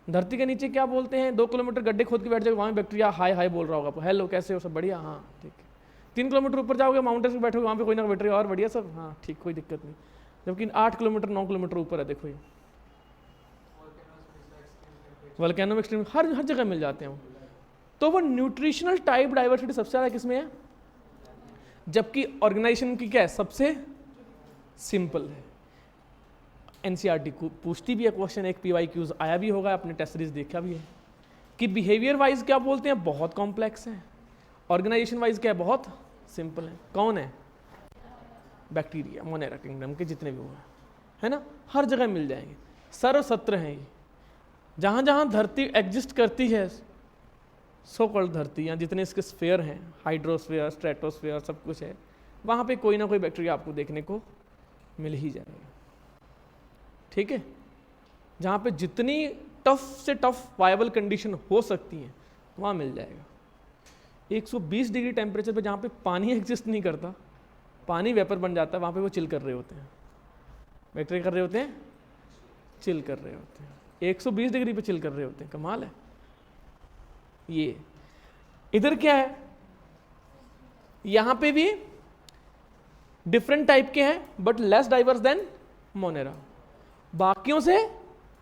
धरती के नीचे क्या बोलते हैं, 2 किलोमीटर गड्ढे खोद के बैठ जाओगे, वहाँ बैक्टीरिया हाय हाय बोल रहा होगा, हेलो कैसे हो सब बढ़िया, हाँ ठीक है। 3 किलोमीटर ऊपर जाओगे माउंटेन्स पे बैठोगे, वहाँ पे कोई ना बैक्टीरिया और बढ़िया सब, हाँ ठीक, कोई दिक्कत नहीं। जबकि 8 किलोमीटर 9 किलोमीटर ऊपर है, देखो ये वोल्केनो एक्सट्रीम, हर जगह मिल जाते हैं वो। तो वो न्यूट्रिशनल टाइप डाइवर्सिटी सबसे ज़्यादा किसमें है? जबकि ऑर्गेनाइजेशन की क्या है? सबसे सिंपल है। एनसीईआरटी पूछती भी है क्वेश्चन, एक PYQs आया भी होगा, अपने टेस्ट सीरीज देखा भी है कि बिहेवियर वाइज क्या बोलते हैं, बहुत कॉम्प्लेक्स है, ऑर्गेनाइजेशन वाइज क्या है, बहुत सिंपल है। कौन है? बैक्टीरिया, मोनेरा किंगडम के जितने भी हुए है ना, हर जगह मिल जाएंगे, सर्वसत्र हैं ये। जहाँ जहाँ धरती एग्जिस्ट करती है, सो कॉल्ड धरती, या जितने इसके स्फीयर हैं, हाइड्रोस्फीयर, स्ट्रेटोस्फीयर, सब कुछ है, वहाँ पे कोई ना कोई बैक्टीरिया आपको देखने को मिल ही जाएगा, ठीक है। जहाँ पे जितनी टफ से टफ वायबल कंडीशन हो सकती है वहाँ मिल जाएगा। 120 डिग्री टेम्परेचर पे जहाँ पे पानी एग्जिस्ट नहीं करता, पानी वेपर बन जाता है, वहाँ पे वो चिल कर रहे होते हैं, बैक्टीरिया कर रहे होते हैं, चिल कर रहे होते हैं, 120 डिग्री पे चिल कर रहे होते हैं, कमाल है। ये इधर क्या है, यहाँ पे भी डिफरेंट टाइप के हैं but less diverse than Monera, बाकियों से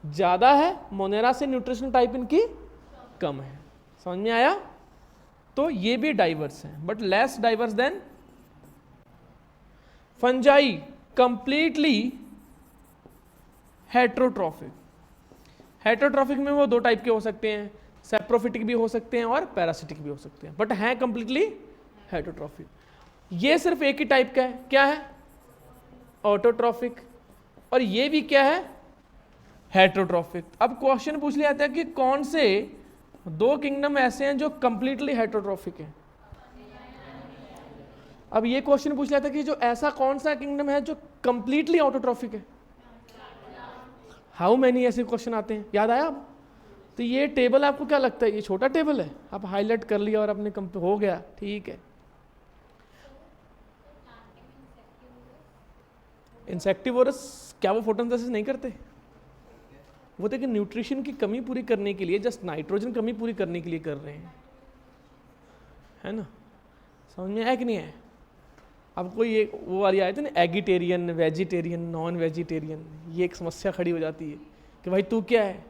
ज़्यादा है, मोनेरा से न्यूट्रिशनल टाइप इनकी कम है। समझ में आया? तो ये भी डाइवर्स हैं but less diverse than fungi, completely heterotrophic. Heterotrophic में वो 2 टाइप के हो सकते हैं, सेप्रोफिटिक भी हो सकते हैं और पैरासिटिक भी हो सकते हैं, बट हैं कंप्लीटली हेट्रोट्रॉफिक। ये सिर्फ एक ही टाइप का है, क्या है? ऑटोट्रॉफिक। और ये भी क्या है? हेट्रोट्रॉफिक। अब क्वेश्चन पूछ लिया जाता है कि कौन से 2 किंगडम ऐसे हैं जो कंप्लीटली हेट्रोट्रॉफिक हैं। अब ये क्वेश्चन पूछ लिया था कि जो ऐसा कौन सा किंगडम है जो कंप्लीटली ऑटोट्रॉफिक है। हाउ मैनी ऐसे क्वेश्चन आते हैं, याद आया अब? तो ये टेबल आपको क्या लगता है, ये छोटा टेबल है, आप हाईलाइट कर लिया और अपने हो गया, ठीक है। इंसेक्टिवोरस क्या वो फोटोसिंथेसिस नहीं करते? वो तो न्यूट्रिशन की कमी पूरी करने के लिए, जस्ट नाइट्रोजन कमी पूरी करने के लिए कर रहे हैं, है ना? समझ में आया कि नहीं है? अब कोई ये वो वाली आए थे ना, एगिटेरियन, वेजिटेरियन, नॉन वेजिटेरियन, ये एक समस्या खड़ी हो जाती है कि भाई तू क्या है?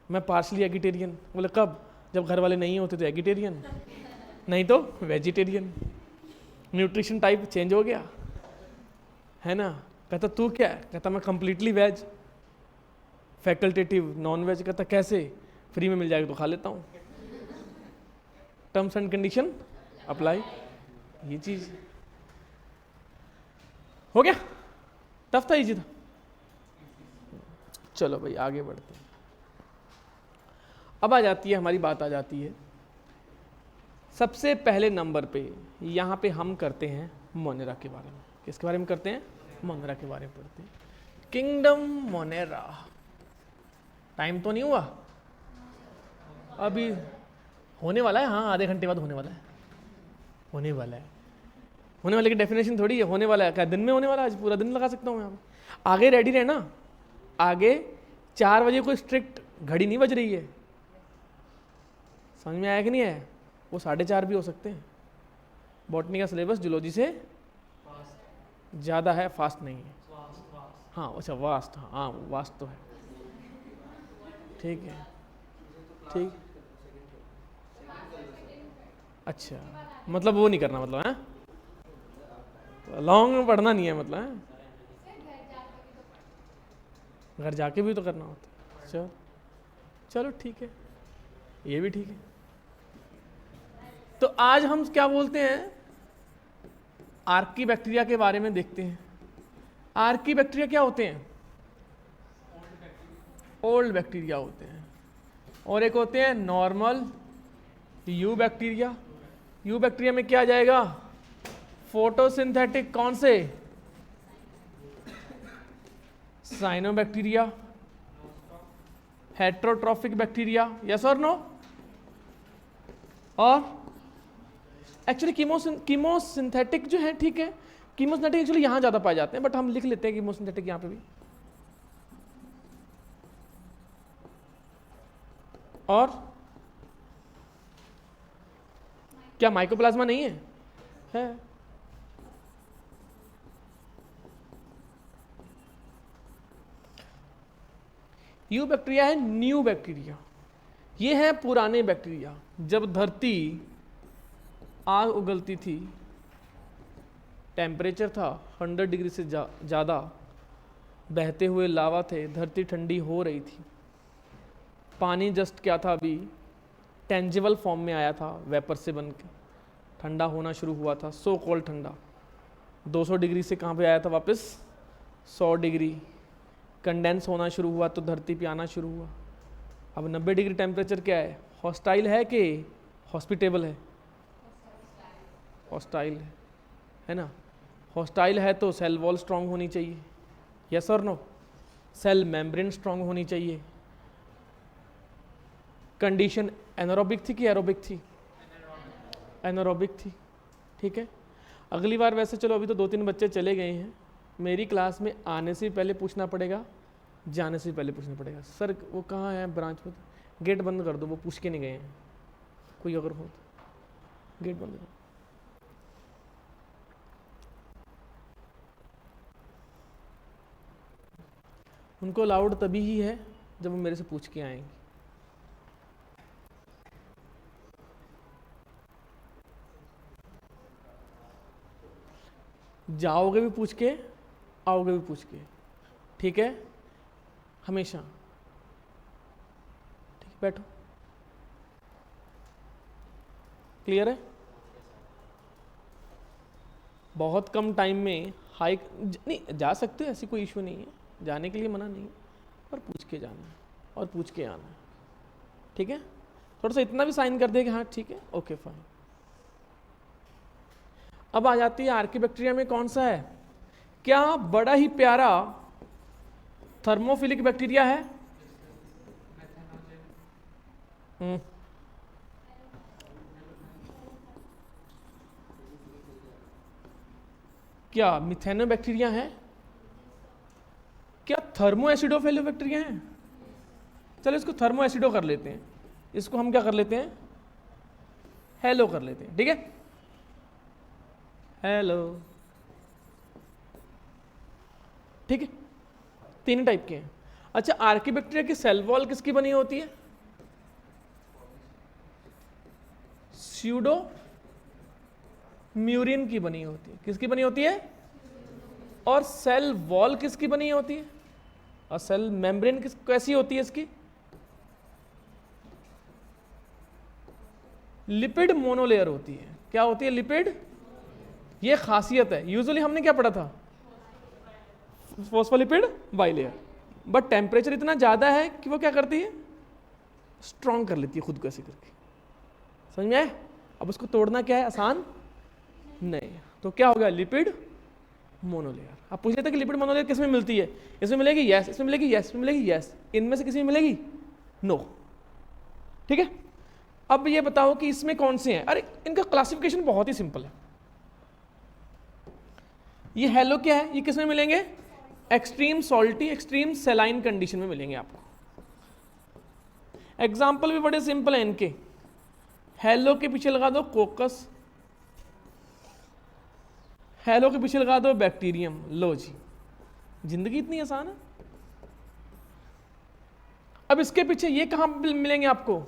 मैं पार्शली एगिटेरियन। बोले कब? जब घर वाले नहीं होते तो एगिटेरियन, नहीं तो वेजिटेरियन। न्यूट्रिशन टाइप चेंज हो गया, है ना? कहता तू क्या है? कहता मैं completely veg. Facultative non veg. कहता कैसे? फ्री में मिल जाएगा तो खा लेता हूँ। Terms and condition apply. ये चीज हो गया। टफ था, इजी था? चलो भाई आगे बढ़ते हैं। अब आ जाती है हमारी बात, आ जाती है सबसे पहले नंबर पे। यहाँ पे हम करते हैं मोनेरा के बारे में। किसके बारे में करते हैं? मोनेरा के बारे में पढ़ते हैं। Kingdom Monera. टाइम तो नहीं हुआ अभी? होने वाला है, हाँ आधे घंटे बाद होने वाला है। होने वाला है, होने वाले की डेफिनेशन थोड़ी है होने वाला है। क्या दिन में होने वाला है? आज पूरा दिन लगा सकता हूँ मैं। आगे रेडी रहना। आगे 4 बजे कोई स्ट्रिक्ट घड़ी नहीं बज रही है। समझ में आया कि नहीं है? वो 4:30 भी हो सकते हैं। बॉटनी का सिलेबस जूलॉजी से ज़्यादा है, फास्ट नहीं है। हाँ अच्छा वास्ट, हाँ वास्ट तो है। ठीक है, ठीक। अच्छा मतलब वो नहीं करना, मतलब है लॉन्ग में पढ़ना नहीं है, मतलब है घर जाके भी तो करना होता है। चलो चलो ठीक है, ये भी ठीक है। तो आज हम क्या बोलते हैं? आर्की बैक्टीरिया के बारे में देखते हैं। आर्की बैक्टीरिया क्या होते हैं? ओल्ड बैक्टीरिया होते हैं। और एक होते हैं normal you bacteria. You bacteria में क्या आ जाएगा? फोटोसिंथेटिक। कौन से? साइनोबैक्टीरिया, हेट्रोट्रॉफिक बैक्टीरिया, यस और नो? और एक्चुअली कीमोसिंथेटिक जो है, ठीक है, कीमोसिंथेटिक एक्चुअली यहां ज्यादा पाए जाते हैं, बट हम लिख लेते हैं कीमोसिंथेटिक यहां पे भी। और क्या माइकोप्लाज्मा नहीं है? है। यू बैक्टीरिया है न्यू बैक्टीरिया। ये है पुराने बैक्टीरिया। जब धरती आग उगलती थी, टेम्परेचर था 100 डिग्री से ज़्यादा, बहते हुए लावा थे, धरती ठंडी हो रही थी, पानी जस्ट क्या था अभी टेंजिबल फॉर्म में आया था, वेपर से बन के ठंडा होना शुरू हुआ था, सो कॉल्ड ठंडा। 200 डिग्री से कहाँ पे आया था वापस? 100 डिग्री। कंडेंस होना शुरू हुआ तो धरती पे आना शुरू हुआ। अब 90 डिग्री टेम्परेचर क्या है? हॉस्टाइल है कि हॉस्पिटेबल है? हॉस्टाइल है ना? हॉस्टाइल है तो सेल वॉल स्ट्रांग होनी चाहिए, यस और नो? सेल मेम्ब्रेन स्ट्रांग होनी चाहिए। कंडीशन एनारोबिक थी कि एरोबिक थी? एनारोबिक थी, ठीक है। अगली बार वैसे चलो अभी तो 2-3 बच्चे चले गए हैं, मेरी क्लास में आने से पहले पूछना पड़ेगा, जाने से पहले पूछना पड़ेगा, सर वो कहाँ है ब्रांच पर? गेट बंद कर दो, वो पूछ के नहीं गए हैं। कोई अगर हो तो गेट बंद कर। उनको अलाउड तभी ही है जब वो मेरे से पूछ के आएंगे। जाओगे भी पूछ के, आओगे भी पूछ के, ठीक है? हमेशा ठीक, बैठो। क्लियर है? बहुत कम टाइम में हाई नहीं जा सकते, ऐसी कोई इशू नहीं है, जाने के लिए मना नहीं, पर पूछ के जाना है और पूछ के आना है, ठीक है? थोड़ा सा इतना भी साइन कर दे कि हाँ ठीक है, ओके फाइन। अब आ जाती है आर्की बैक्टीरिया में कौन सा है? क्या बड़ा ही प्यारा थर्मोफिलिक बैक्टीरिया है? क्या मिथेनो बैक्टीरिया है? थर्मो एसिडो बैक्टीरिया हैं? चलो इसको थर्मो एसिडो कर लेते हैं, इसको हम क्या कर लेते हैं, हेलो कर लेते हैं, ठीक है, हेलो, ठीक है, तीन टाइप के हैं। अच्छा, आर्कीबैक्टीरिया की सेल वॉल किसकी बनी होती है? स्यूडो म्यूरिन की बनी होती है। किसकी बनी होती है? और सेल वॉल किसकी बनी होती है? और सेल मेम्ब्रेन कैसी होती है इसकी? लिपिड मोनोलेयर होती है। क्या होती है? लिपिड। ये खासियत है। यूजुअली हमने क्या पढ़ा था? Phospholipid bilayer. बट टेम्परेचर इतना ज़्यादा है कि वो क्या करती है? स्ट्रॉन्ग कर लेती है खुद को ऐसे करके। समझ में आए? अब उसको तोड़ना क्या है? आसान नहीं। तो क्या हो गया? Lipid monolayer. आप पूछ रहे थे कि लिपिड मोनोलेयर किस में मिलती है? इसमें मिलेगी यस, इसमें मिलेगी यस, इसमें मिलेगी यस, इनमें से किसी में मिलेगी नो। ठीक है, अब ये बताओ कि इसमें कौन से हैं? अरे इनका क्लासिफिकेशन बहुत ही सिंपल है। ये हेलो क्या है? ये किस में मिलेंगे? एक्सट्रीम सॉल्टी, एक्सट्रीम सेलाइन कंडीशन में मिलेंगे आपको। एग्जाम्पल भी बड़े सिंपल है इनके। हेलो के पीछे लगा दो कोकस, हेलो के पीछे लगा दो बैक्टीरियम। लो जी, जिंदगी इतनी आसान है। अब इसके पीछे ये कहां मिलेंगे आपको?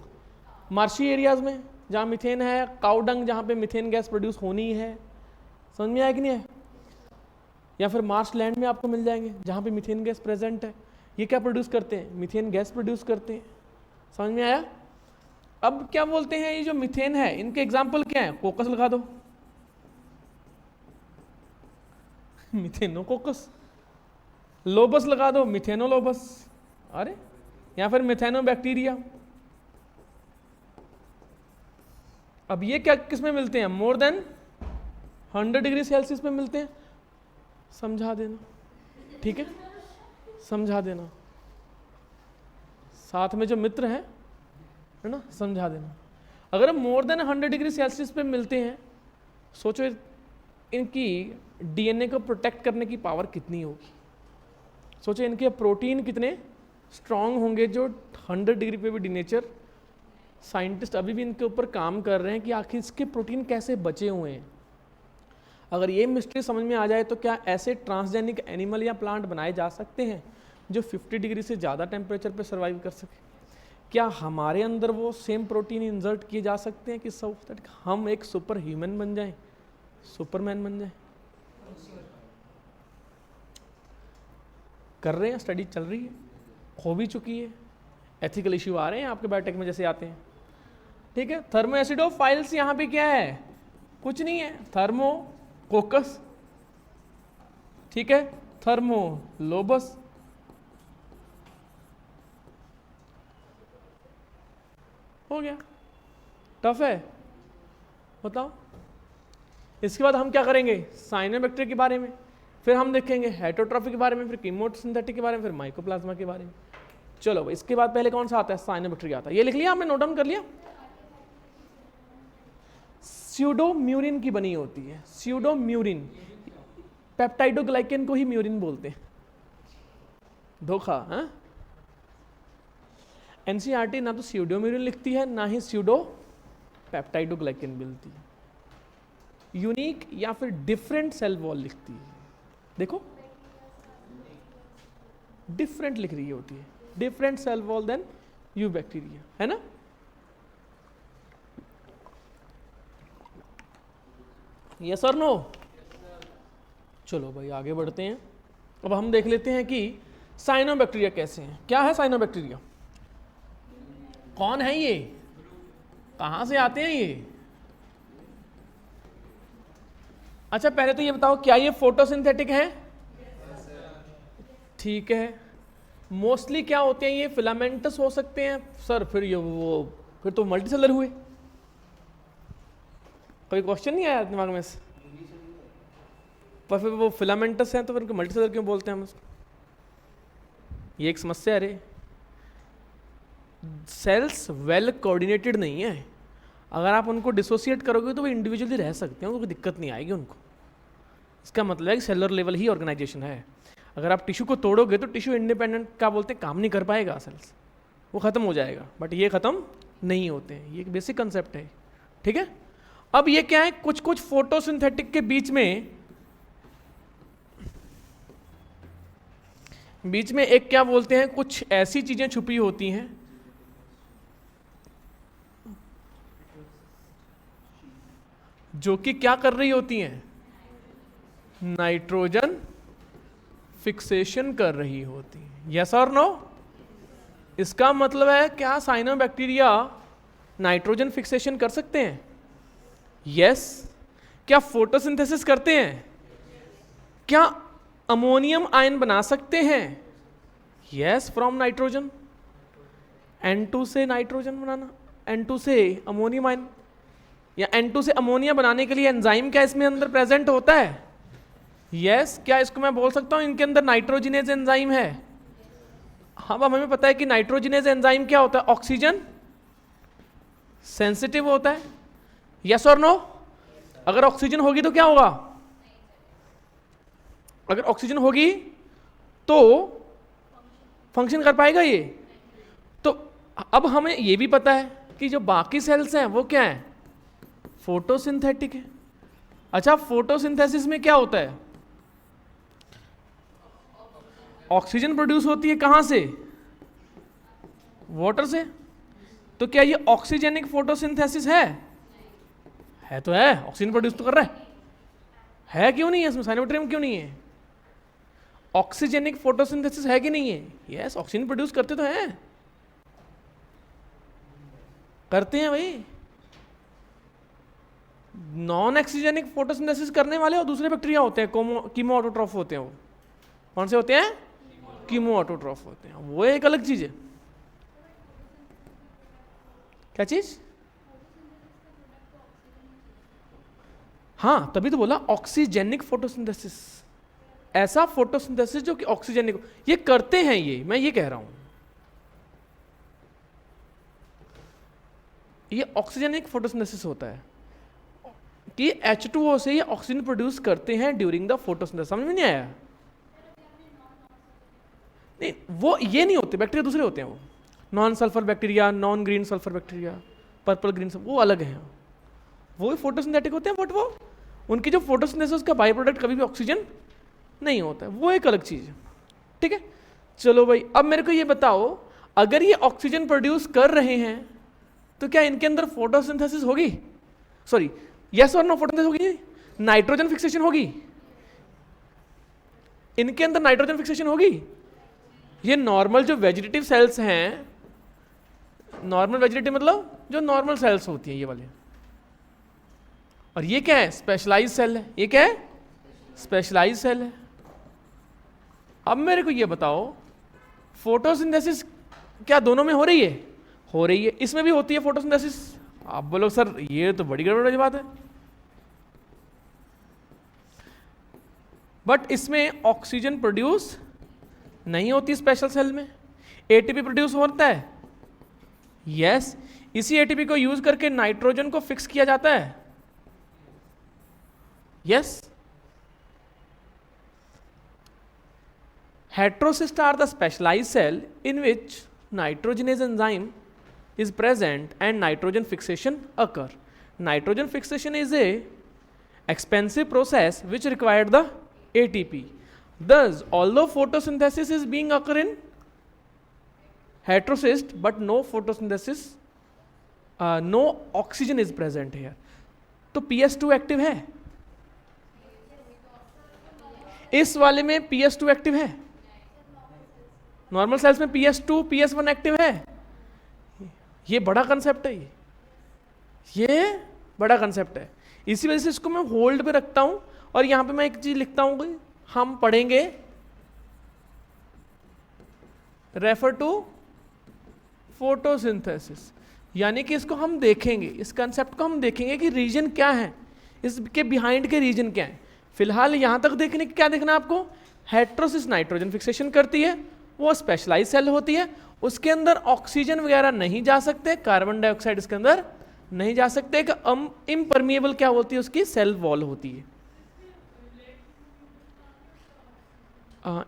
मार्शी एरियाज में जहां मीथेन है, काउडंग जहां पे मीथेन गैस प्रोड्यूस होनी है। समझ में आया कि नहीं है? या फिर मार्श लैंड में आपको मिल जाएंगे जहां पे मीथेन गैस प्रेजेंट है। ये क्या प्रोड्यूस करते हैं? मीथेन गैस प्रोड्यूस करते हैं। समझ में आया? अब क्या बोलते हैं, ये जो मीथेन है इनके एग्जाम्पल क्या है? कोकस लगा दो, मिथेनोकोकस। लोबस लगा दो, मिथेनोलोबस। अरे या फिर मिथेनोबैक्टीरिया। अब ये क्या किस में मिलते हैं? मोर देन 100 डिग्री सेल्सियस में मिलते हैं। समझा देना, ठीक है, समझा देना। साथ में जो मित्र है ना, समझा देना। अगर हम मोर देन 100 डिग्री सेल्सियस पे मिलते हैं, सोचो इनकी डीएनए को प्रोटेक्ट करने की पावर कितनी होगी। सोचो इनके प्रोटीन कितने स्ट्रांग होंगे जो 100 डिग्री पे भी डिनेचर। साइंटिस्ट अभी भी इनके ऊपर काम कर रहे हैं कि आखिर इसके प्रोटीन कैसे बचे हुए हैं। अगर ये मिस्ट्री समझ में आ जाए तो क्या ऐसे ट्रांसजेनिक एनिमल या प्लांट बनाए जा सकते हैं जो 50 डिग्री से ज़्यादा टेम्परेचर पे सर्वाइव कर सके? क्या हमारे अंदर वो सेम प्रोटीन इंसर्ट किए जा सकते हैं कि हम एक सुपर ह्यूमन बन जाएं, सुपरमैन बन जाएं? कर रहे हैं, स्टडी चल रही है, हो भी चुकी है। एथिकल इश्यू आ रहे हैं आपके बायोटेक में जैसे आते हैं। ठीक है, थर्मो एसिडोफाइल्स यहाँ पे क्या है? कुछ नहीं है, थर्मो कोकस, ठीक है, थर्मो लोबस, हो गया। टफ है, बताओ। इसके बाद हम क्या करेंगे? साइनोबैक्टीरिया के बारे में, फिर हम देखेंगे हेटरोट्रॉफी के बारे में, फिर कीमोसिंथेटिक के बारे में, फिर माइकोप्लाज्मा के बारे में। चलो इसके बाद पहले कौन सा आता है? साइनोबैक्टीरिया आता है। ये लिख लिया आपने, नोट डाउन कर लिया? स्यूडोम्यूरिन की बनी होती है। स्यूडोम्यूरिन, पेप्टाइडोग्लाइकेन को ही म्यूरिन बोलते हैं। धोखा, हाँ? एनसीईआरटी ना तो स्यूडोम्यूरिन लिखती है ना ही स्यूडो पेप्टाइडोग्लाइकेन मिलती है। यूनिक या फिर डिफरेंट सेल वॉल लिखती है। देखो डिफरेंट लिख रही होती है, different cell wall than you bacteria, है ना? यस और नो? चलो भाई आगे बढ़ते हैं। अब हम देख लेते हैं कि साइनोबैक्टीरिया कैसे हैं। क्या है साइनोबैक्टीरिया? कौन है ये? कहां से आते हैं ये? अच्छा पहले तो ये बताओ, क्या ये फोटोसिंथेटिक है? ठीक है। मोस्टली क्या होते हैं ये? फिलामेंटस हो सकते हैं सर। फिर ये फिर तो मल्टीसेलर हुए। कोई क्वेश्चन नहीं आया दिमाग में से? पर फिर वो फिलामेंटस हैं तो फिर मल्टीसेलर क्यों बोलते हैं हम उसको? ये एक समस्या है रे। सेल्स वेल कोऑर्डिनेटेड नहीं है। अगर आप उनको डिसोसिएट करोगे तो वो इंडिविजुअली रह सकते हैं, उनको दिक्कत नहीं आएगी उनको। इसका मतलब है कि सेलुलर लेवल ही ऑर्गेनाइजेशन है। अगर आप टिश्यू को तोड़ोगे तो टिश्यू इंडिपेंडेंट क्या बोलते हैं काम नहीं कर पाएगा, सेल्स वो खत्म हो जाएगा, बट ये खत्म नहीं होते हैं। ये एक बेसिक कंसेप्ट है, ठीक है। अब ये क्या है, कुछ कुछ फोटोसिंथेटिक के बीच में एक क्या बोलते हैं, कुछ ऐसी चीजें छुपी होती हैं जो कि क्या कर रही होती हैं, नाइट्रोजन फिक्सेशन कर रही होती है। यस और नो? इसका मतलब है क्या साइनोबैक्टीरिया नाइट्रोजन फिक्सेशन कर सकते हैं? यस। क्या फोटोसिंथेसिस करते हैं? क्या अमोनियम आयन बना सकते हैं? Yes, from nitrogen. N2 से नाइट्रोजन बनाना, N2 से अमोनियम आयन, या N2 से अमोनिया बनाने के लिए एंजाइम क्या इसमें अंदर प्रेजेंट होता है? यस। क्या इसको मैं बोल सकता हूं इनके अंदर नाइट्रोजिनेज एंजाइम है? हाँ, अब हमें पता है कि नाइट्रोजिनेज एंजाइम क्या होता है, ऑक्सीजन सेंसिटिव होता है। यस और नो? अगर ऑक्सीजन होगी तो क्या होगा, अगर ऑक्सीजन होगी तो फंक्शन कर पाएगा ये। तो अब हमें ये भी पता है कि जो बाकी सेल्स हैं वो क्या है, फोटोसिंथेटिक है। अच्छा, फोटोसिंथेसिस में क्या होता है, ऑक्सीजन प्रोड्यूस होती है कहां से, वाटर से। तो क्या ये ऑक्सीजेनिक फोटोसिंथेसिस है तो है, ऑक्सीजन प्रोड्यूस तो कर रहा है क्यों नहीं है इसमें, साइनोबैक्टीरियम क्यों नहीं है? ऑक्सीजेनिक फोटोसिंथेसिस है कि नहीं है? यस, ऑक्सीजन प्रोड्यूस करते तो हैं, करते हैं भाई। नॉन ऑक्सीजेनिक फोटोसिंथेसिस करने वाले और दूसरे बैक्टीरिया होते हैं, कीमो ऑटोट्रॉफ होते हैं। वो कौन से होते हैं, कीमो ऑटोट्रॉफ होते हैं, वो एक अलग चीज है। क्या चीज? हाँ, तभी तो बोला ऑक्सीजेनिक फोटोसिंथेसिस, ऐसा फोटोसिंथेसिस जो कि ऑक्सीजेनिक, ये करते हैं, ये मैं ये कह रहा हूं, ये ऑक्सीजेनिक फोटोसिंथेसिस होता है कि H2O से ये ऑक्सीजन प्रोड्यूस करते हैं ड्यूरिंग द फोटोसिंथेसिस। समझ में नहीं आया? नहीं, वो ये नहीं होते, बैक्टीरिया दूसरे होते हैं, वो non sulphur bacteria, non green sulphur bacteria, purple green, वो अलग हैं, वो फोटोसिंथेटिक होते हैं, बट वो उनकी जो फोटोसिंथेसिस का बाई प्रोडक्ट कभी भी ऑक्सीजन नहीं होता है, वो एक अलग चीज है, ठीक है। चलो भाई, अब मेरे को ये बताओ, अगर ये ऑक्सीजन प्रोड्यूस कर रहे हैं तो क्या इनके अंदर फोटोसिंथेसिस होगी, सॉरी यस और नो, फोटोसिंथेसिस होगी, नाइट्रोजन फिक्सेशन होगी, इनके अंदर नाइट्रोजन फिक्सेशन होगी। ये नॉर्मल जो वेजिटेटिव सेल्स हैं, नॉर्मल वेजिटेटिव मतलब जो नॉर्मल सेल्स होती हैं ये वाले, और ये क्या है, स्पेशलाइज सेल है। ये क्या है, स्पेशलाइज सेल है। अब मेरे को ये बताओ, फोटोसिंथेसिस क्या दोनों में हो रही है? हो रही है, इसमें भी होती है फोटोसिंथेसिस। आप बोलो सर ये तो बड़ी गड़बड़ वाली बात है, बट इसमें ऑक्सीजन प्रोड्यूस नहीं होती स्पेशल सेल में, एटीपी प्रोड्यूस होता है। यस, इसी एटीपी को यूज करके नाइट्रोजन को फिक्स किया जाता है। Yes, heterocysts are the specialized cell in which nitrogenase enzyme is present and nitrogen fixation occur. Nitrogen fixation is a expensive process which required the ATP. Thus, although photosynthesis is being occur in heterocyst, but no photosynthesis, no oxygen is present here. तो PS2 active है, इस वाले में PS2 active है, normal sales में PS2 PS1 active है। ये बड़ा कंसेप्ट है, ये बड़ा कंसेप्ट है, इसी वजह से इसको मैं होल्ड पे रखता हूं। और यहां पे मैं एक चीज लिखता हूं, हम पढ़ेंगे रेफर टू फोटोसिंथेसिस, यानी कि इसको हम देखेंगे, इस कंसेप्ट को हम देखेंगे कि रीजन क्या है, इसके बिहाइंड के रीजन क्या है। फिलहाल यहां तक देखने क्या देखना आपको, हेटेरोसिस नाइट्रोजन फिक्सेशन करती है, वो स्पेशलाइज सेल होती है, उसके अंदर ऑक्सीजन वगैरह नहीं जा सकते, कार्बन डाइऑक्साइड इसके अंदर नहीं जा सकते, इम्परमिएबल क्या होती है उसकी सेल वॉल होती है।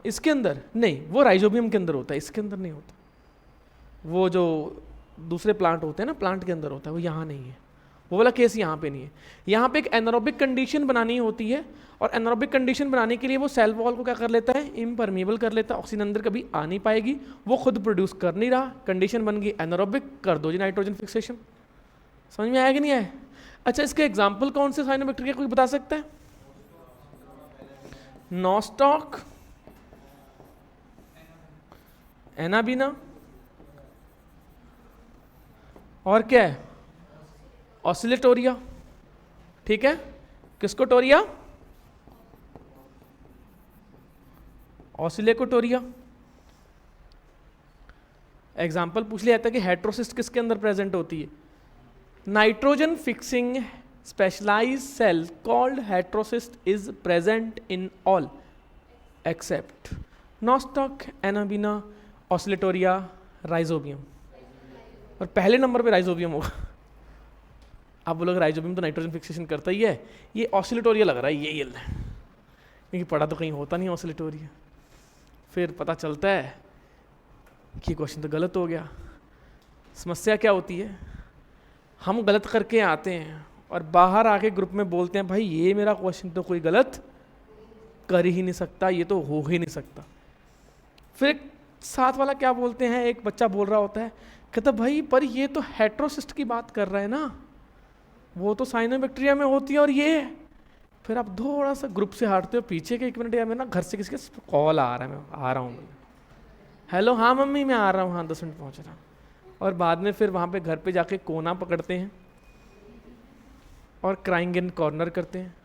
इसके अंदर नहीं, वो राइजोबियम के अंदर होता है, इसके अंदर नहीं होता। वो जो दूसरे प्लांट होते हैं ना, प्लांट के अंदर होता है, वो यहाँ नहीं है। वो वाला केस यहाँ पे नहीं है। यहाँ पे एक एनारोबिक कंडीशन बनानी होती है, और एनारोबिक कंडीशन बनाने के लिए वो सेल वॉल को क्या कर लेता है, इम्परमिएबल कर लेता है, ऑक्सीजन अंदर कभी आ नहीं पाएगी, वो खुद प्रोड्यूस कर नहीं रहा, कंडीशन बन गई एनारोबिक, कर दो जी नाइट्रोजन फिक्सेशन। समझ में आया कि नहीं आया? अच्छा, इसके एग्जाम्पल कौन से साइनोबैक्टीरिया कोई बता सकता है? नॉस्टॉक, एनाबीना, और क्या है, ऑसिलेटोरिया। ठीक है, किसको टोरिया, ऑसिलेकोटोरिया। एग्जाम्पल पूछ लिया जाता है कि हेट्रोसिस्ट किसके अंदर प्रेजेंट होती है? Nitrogen fixing specialised cell called heterocyst is present in all except Nostoc, Anabaena, Oscillatoria, Rhizobium. और पहले नंबर पे राइजोबियम होगा। आप बोलोगे राइजोबियम तो नाइट्रोजन फिक्सेशन करता ही है, ये ऑसिलेटोरिया लग रहा है, ये क्योंकि पढ़ा तो कहीं होता नहीं ऑसिलेटोरिया। फिर पता चलता है कि क्वेश्चन तो गलत हो गया। समस्या क्या होती है, हम गलत करके आते हैं और बाहर आके ग्रुप में बोलते हैं भाई ये मेरा क्वेश्चन तो कोई गलत कर ही नहीं सकता, ये तो हो ही नहीं सकता। फिर साथ वाला क्या बोलते हैं, एक बच्चा बोल रहा होता है, कहता भाई पर ये तो हेट्रोसिस्ट की बात कर रहा है ना, वो तो साइनोबैक्टीरिया में होती है और ये। फिर आप थोड़ा सा ग्रुप से हटते हो पीछे के, 1 मिनट या मैं ना घर से किसी का कॉल आ रहा है, मैं आ रहा हूँ, हेलो हाँ मम्मी मैं आ रहा हूँ, हाँ 10 मिनट पहुँच रहा हूँ। और बाद में फिर वहाँ पे घर पे जाके कोना पकड़ते हैं और क्राइंग इन कॉर्नर करते हैं।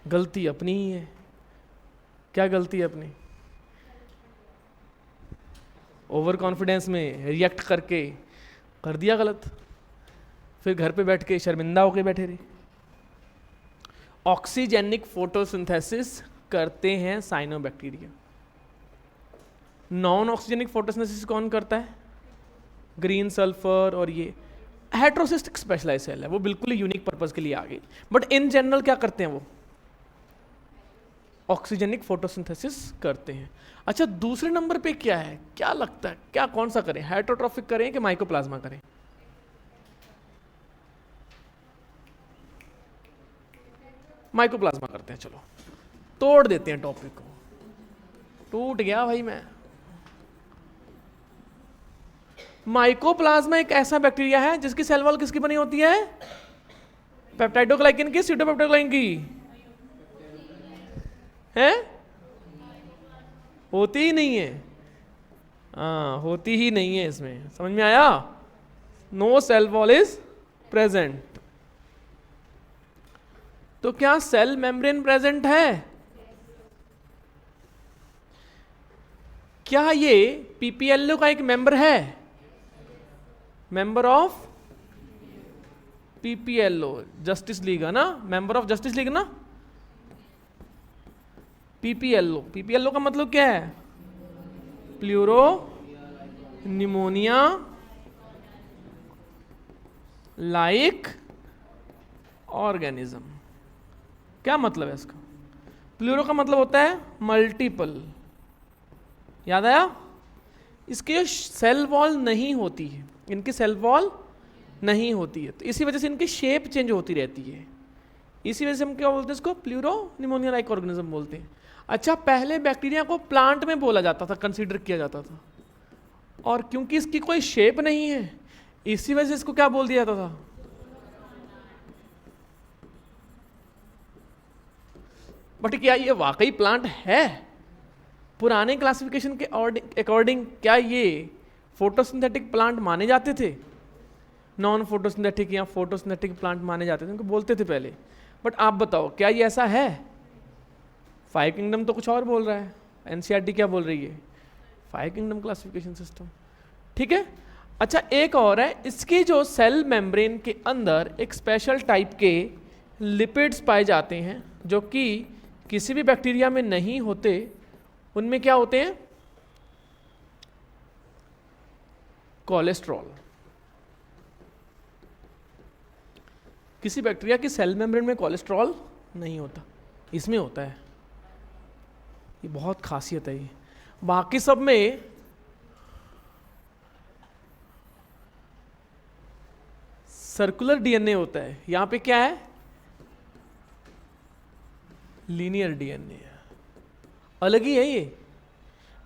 गलती अपनी ही है। क्या गलती है अपनी? ओवर कॉन्फिडेंस में रिएक्ट करके कर दिया गलत, फिर घर पे बैठ के शर्मिंदा होके बैठे रहे। ऑक्सीजेनिक फोटोसिंथेसिस करते हैं साइनोबैक्टीरिया। नॉन ऑक्सीजेनिक फोटोसिंथेसिस कौन करता है? Green sulphur. और ये हेट्रोसिस्ट स्पेशलाइज्ड सेल है, वो बिल्कुल ही यूनिक पर्पस के लिए आ गई, बट इन जनरल क्या करते हैं वो? ऑक्सीजेनिक फोटोसिंथेसिस करते हैं। अच्छा, दूसरे नंबर पे क्या है, क्या लगता है, क्या कौन सा करें, हेटरोट्रोफिक करें कि माइकोप्लाज्मा करें? माइकोप्लाज्मा करते हैं। चलो तोड़ देते हैं टॉपिक को, टूट गया भाई मैं। माइकोप्लाज्मा एक ऐसा बैक्टीरिया है जिसकी सेल वॉल किसकी बनी होती है? पेप्टाइडोग्लाइकिन की, स्यूडोपेप्टाइडोग्लाइकिन की है? होती ही नहीं है। हाँ, होती ही नहीं है इसमें। समझ में आया? No cell wall is present. तो क्या सेल मेम्ब्रेन प्रेजेंट है? क्या ये पीपीएलओ का एक मेंबर है? Member of PPLO, justice league है ना, मेंबर ऑफ जस्टिस लीग ना। पीपीएलओ, पीपीएलओ का मतलब क्या है? Pleuro pneumonia like organism. क्या मतलब है इसका? प्लूरो का मतलब होता है मल्टीपल। याद आया? इसके सेल वॉल नहीं होती है, इनकी सेल वॉल नहीं होती है, तो इसी वजह से इनकी शेप चेंज होती रहती है। इसी वजह से हम क्या बोलते हैं इसको? प्लूरो निमोनिया लाइक ऑर्गेनिज्म बोलते हैं। अच्छा, पहले बैक्टीरिया को प्लांट में बोला जाता था, कंसीडर किया जाता था, और क्योंकि इसकी कोई शेप नहीं है इसी वजह से इसको क्या बोल दिया जाता था? बट क्या ये वाकई प्लांट है? पुराने क्लासिफिकेशन के अकॉर्डिंग क्या ये फोटोसिंथेटिक प्लांट माने जाते थे? नॉन फोटोसिंथेटिक या फोटोसिंथेटिक प्लांट माने जाते थे, उनको बोलते थे पहले। बट आप बताओ क्या ये ऐसा है? 5 किंगडम तो कुछ और बोल रहा है, एनसीईआरटी क्या बोल रही है? 5 किंगडम क्लासिफिकेशन सिस्टम। ठीक है। अच्छा, एक और है, इसकी जो सेल मेम्ब्रेन के अंदर एक स्पेशल टाइप के लिपिड्स पाए जाते हैं जो कि किसी भी बैक्टीरिया में नहीं होते। उनमें क्या होते हैं? कोलेस्ट्रॉल। किसी बैक्टीरिया की सेल मेम्ब्रेन में कोलेस्ट्रॉल नहीं होता, इसमें होता है। ये बहुत खासियत है ये। बाकी सब में सर्कुलर डीएनए होता है, यहां पे क्या है, लीनियर डीएनए, अलग ही है ये।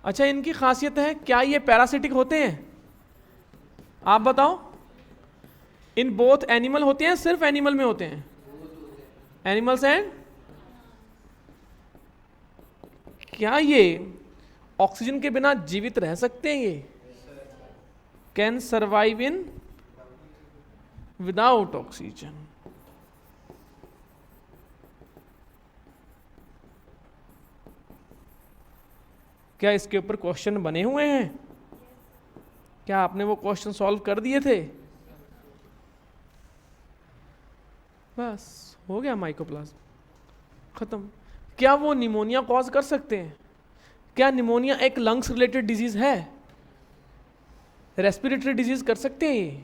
अच्छा, इनकी खासियत है, क्या ये पैरासिटिक होते हैं? आप बताओ। इन बोथ एनिमल होते हैं, सिर्फ एनिमल में होते हैं? एनिमल्स एंड, क्या ये ऑक्सीजन के बिना जीवित रह सकते हैं? ये can survive in without oxygen. क्या इसके ऊपर क्वेश्चन बने हुए हैं? क्या आपने वो क्वेश्चन सॉल्व कर दिए थे? बस हो गया, माइकोप्लाज्म खत्म। क्या वो निमोनिया कॉज कर सकते हैं? क्या निमोनिया एक लंग्स रिलेटेड डिजीज है? रेस्पिरेटरी डिजीज कर सकते हैं ये?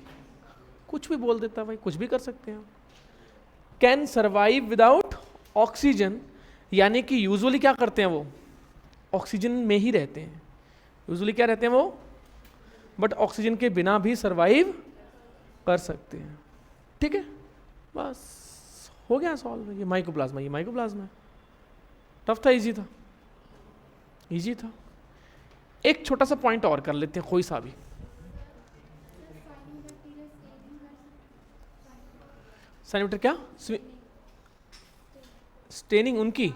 कुछ भी बोल देता भाई, कुछ भी कर सकते हैं। कैन सर्वाइव विदाउट ऑक्सीजन, यानी कि यूजुअली क्या करते हैं वो, ऑक्सीजन में ही रहते हैं। यूजुअली क्या रहते हैं वो, बट ऑक्सीजन के बिना भी सर्वाइव कर सकते हैं। ठीक है, बस हो गया सॉल्व। ये माइकोप्लाज्मा, ये माइकोप्लाज्मा है। टफ था, इजी था? इजी था। एक छोटा सा पॉइंट और कर लेते हैं, कोई सा भी। साइनोमीटर क्या? स्टेनिंग उनकी,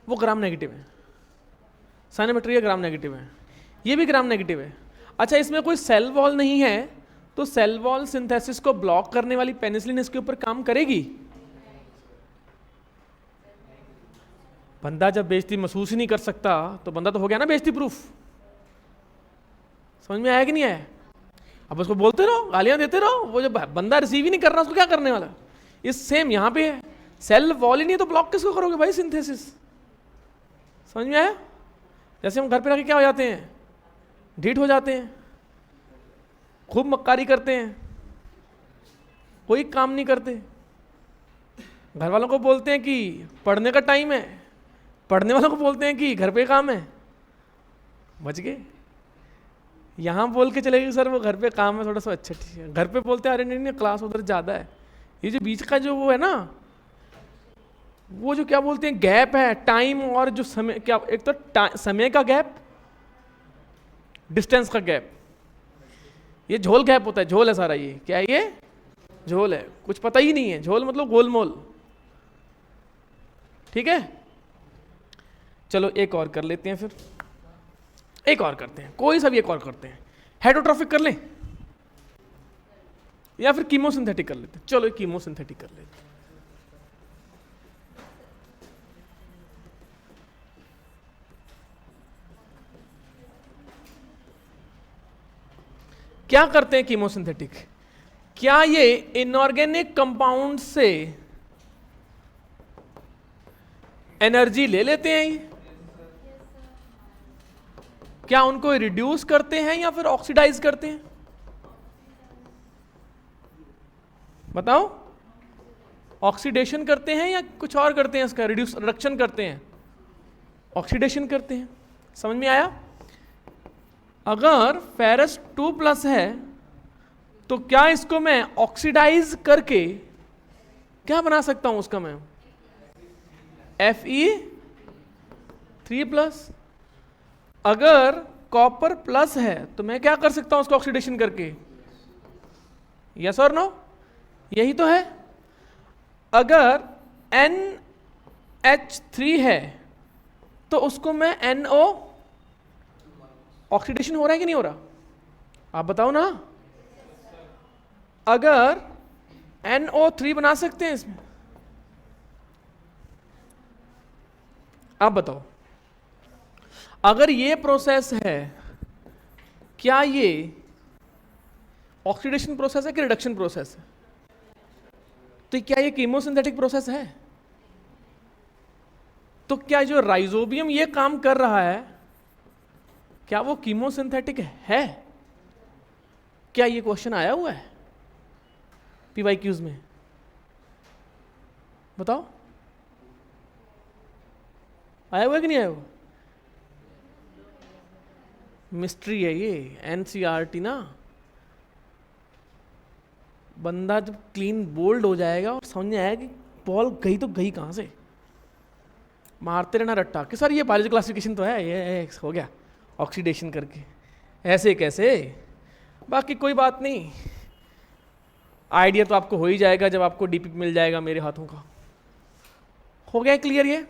वो ग्राम नेगेटिव है। साइनोमीटर ये ग्राम नेगेटिव है, ये भी ग्राम नेगेटिव है। अच्छा, इसमें कोई सेल वॉल नहीं है, तो सेल वॉल सिंथेसिस को ब्लॉक करने वाली पेनिसिलिन इसके ऊपर काम करेगी? बंदा जब बेइज्जती महसूस ही नहीं कर सकता तो बंदा तो हो गया ना बेइज्जती प्रूफ। समझ में आया कि नहीं आया? अब उसको बोलते रहो, गालियां देते रहो, वो जब बंदा रिसीव ही नहीं कर रहा उसको क्या करने वाला? इस सेम यहां पे है, सेल वॉल ही नहीं तो ब्लॉक किसको करोगे भाई सिंथेसिस? समझ में आया? जैसे हम घर पे रह क्या हो जाते हैं, ढीठ हो जाते हैं, खूब मक्कारी करते हैं, कोई काम नहीं करते, घर वालों को बोलते हैं कि पढ़ने का टाइम है, पढ़ने वालों को बोलते हैं कि घर पे काम है, बच गए। यहाँ बोल के चलेगी सर वो घर पे काम है थोड़ा सा, अच्छा ठीक है। घर पे बोलते हैं अरे नहीं नहीं क्लास उधर ज़्यादा है। ये जो बीच का जो वो है ना, वो जो क्या बोलते हैं गैप है, टाइम और जो समय, क्या एक तो समय का गैप, डिस्टेंस का गैप, ये झोल गैप होता है, झोल है सारा। ये क्या है? ये झोल है, कुछ पता ही नहीं है। झोल मतलब गोलमोल। ठीक है, चलो एक और कर लेते हैं, फिर एक और करते हैं, कोई सा भी एक और करते हैं। हेटरोट्रोफिक कर लें या फिर कीमोसिंथेटिक कर लेते हैं? चलो कीमोसिंथेटिक कर लेते हैं। क्या करते हैं कीमोसिंथेटिक? क्या ये इनऑर्गेनिक कंपाउंड से एनर्जी ले लेते हैं? ये क्या उनको रिड्यूस करते हैं या फिर ऑक्सीडाइज करते हैं? बताओ, ऑक्सीडेशन करते हैं या कुछ और करते हैं? इसका रिडक्शन करते हैं, ऑक्सीडेशन करते हैं। समझ में आया? अगर फेरस 2+ है तो क्या इसको मैं ऑक्सीडाइज करके क्या बना सकता हूं उसका मैं? Fe3+। अगर कॉपर प्लस है तो मैं क्या कर सकता हूं उसको ऑक्सीडेशन करके? यस और नो? यही तो है। अगर NH3 है तो उसको मैं NO, ऑक्सीडेशन हो रहा है कि नहीं हो रहा? आप बताओ ना। अगर NO3 बना सकते हैं इसमें? आप बताओ। अगर ये प्रोसेस है, क्या ये ऑक्सीडेशन प्रोसेस है कि रिडक्शन प्रोसेस है? तो क्या ये कीमोसिंथेटिक प्रोसेस है? तो क्या जो राइजोबियम ये काम कर रहा है, क्या वो कीमोसिंथेटिक है? क्या ये क्वेश्चन आया हुआ है PYQs में? बताओ, आया हुआ है कि नहीं आया हुआ? मिस्ट्री है ये, एनसीईआरटी ना। बंदा जब क्लीन बोल्ड हो जाएगा और समझ में आएगा कि बॉल गई तो गई कहाँ से, मारते रहना रट्टा कि सर ये बायोलॉजी क्लासिफिकेशन तो है, ये हो गया ऑक्सीडेशन करके, ऐसे कैसे। बाकी कोई बात नहीं, आइडिया तो आपको हो ही जाएगा जब आपको डीपी मिल जाएगा मेरे हाथों का। हो गया क्लियर ये?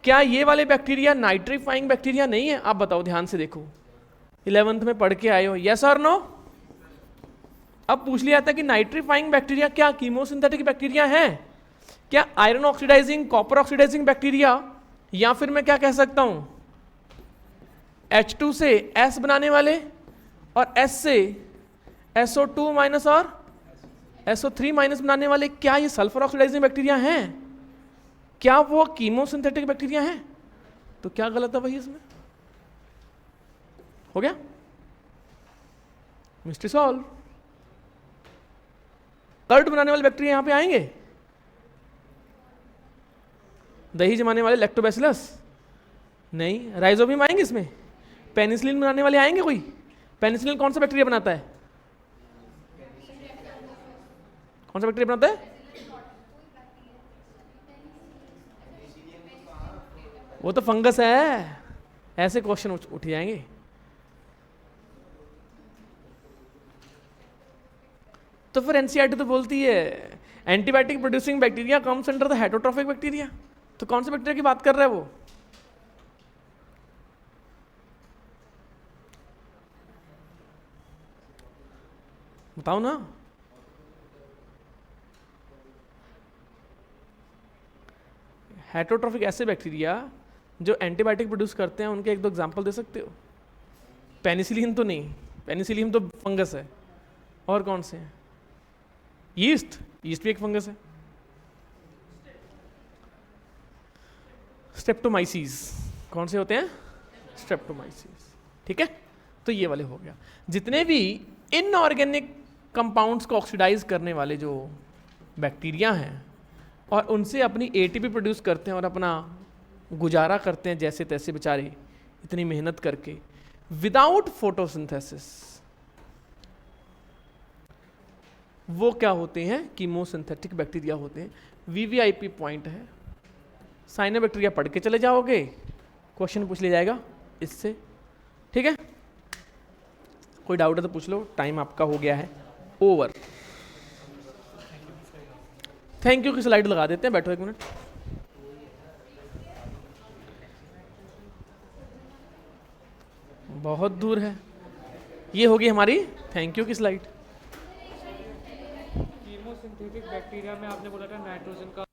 क्या ये वाले बैक्टीरिया नाइट्रीफाइंग बैक्टीरिया नहीं है? आप बताओ, ध्यान से देखो, 11th में पढ़ के आए हो, यस और नो? अब पूछ लिया था कि नाइट्रीफाइंग बैक्टीरिया क्या कीमोसिंथेटिक बैक्टीरिया है? क्या iron oxidising, copper oxidising bacteria, या फिर मैं क्या कह सकता हूं H2 से S बनाने वाले और S से SO2 माइनस और SO3 माइनस बनाने वाले, क्या ये सल्फर ऑक्सीडाइजिंग बैक्टीरिया हैं? क्या वो कीमोसिंथेटिक बैक्टीरिया हैं? तो क्या गलत है भाई इसमें? हो गया मिस्ट्री सॉल्व। कर्ड बनाने वाले बैक्टीरिया यहां पे आएंगे, दही जमाने वाले लैक्टोबैसिलस नहीं, राइजोबियम आएंगे इसमें, पेनिसिलिन बनाने वाले आएंगे कोई? पेनिसिलिन कौन सा बैक्टीरिया बनाता है? कौन सा बैक्टीरिया बनाता है? वो तो फंगस है। ऐसे क्वेश्चन उठ जाएंगे। तो फिर एनसीईआरटी तो बोलती है antibiotic producing bacteria comes under the heterotrophic bacteria. तो कौन से बैक्टीरिया की बात कर रहा है वो? बताओ ना। हेटरोट्रोफिक ऐसे बैक्टीरिया जो एंटीबायोटिक प्रोड्यूस करते हैं, उनके एक दो एग्जांपल दे सकते हो? पेनिसिलिन तो नहीं, पेनिसिलिन तो फंगस है। और कौन से हैं? यीस्ट, यीस्ट भी एक फंगस है। स्ट्रेप्टोमाइसिस, कौन से होते हैं? स्ट्रेप्टोमाइसिस। ठीक है, तो ये वाले हो गया। जितने भी इनऑर्गेनिक कंपाउंड्स को ऑक्सीडाइज करने वाले जो बैक्टीरिया हैं और उनसे अपनी एटीपी प्रोड्यूस करते हैं और अपना गुजारा करते हैं जैसे तैसे बेचारे, इतनी मेहनत करके, विदाउट फोटोसिंथेसिस, वो क्या होते हैं? कीमोसिंथेटिक बैक्टीरिया होते हैं। वीवीआईपी पॉइंट है, साइनोबैक्टीरिया पढ़ के चले जाओगे, क्वेश्चन पूछ लिया जाएगा इससे। ठीक है, कोई डाउट है तो पूछ लो, टाइम आपका हो गया है ओवर। थैंक यू की स्लाइड लगा देते हैं, बैठो एक मिनट। बहुत दूर है, ये होगी हमारी थैंक यू की स्लाइड। कीमोसिंथेटिक बैक्टीरिया में आपने बोला था नाइट्रोजन का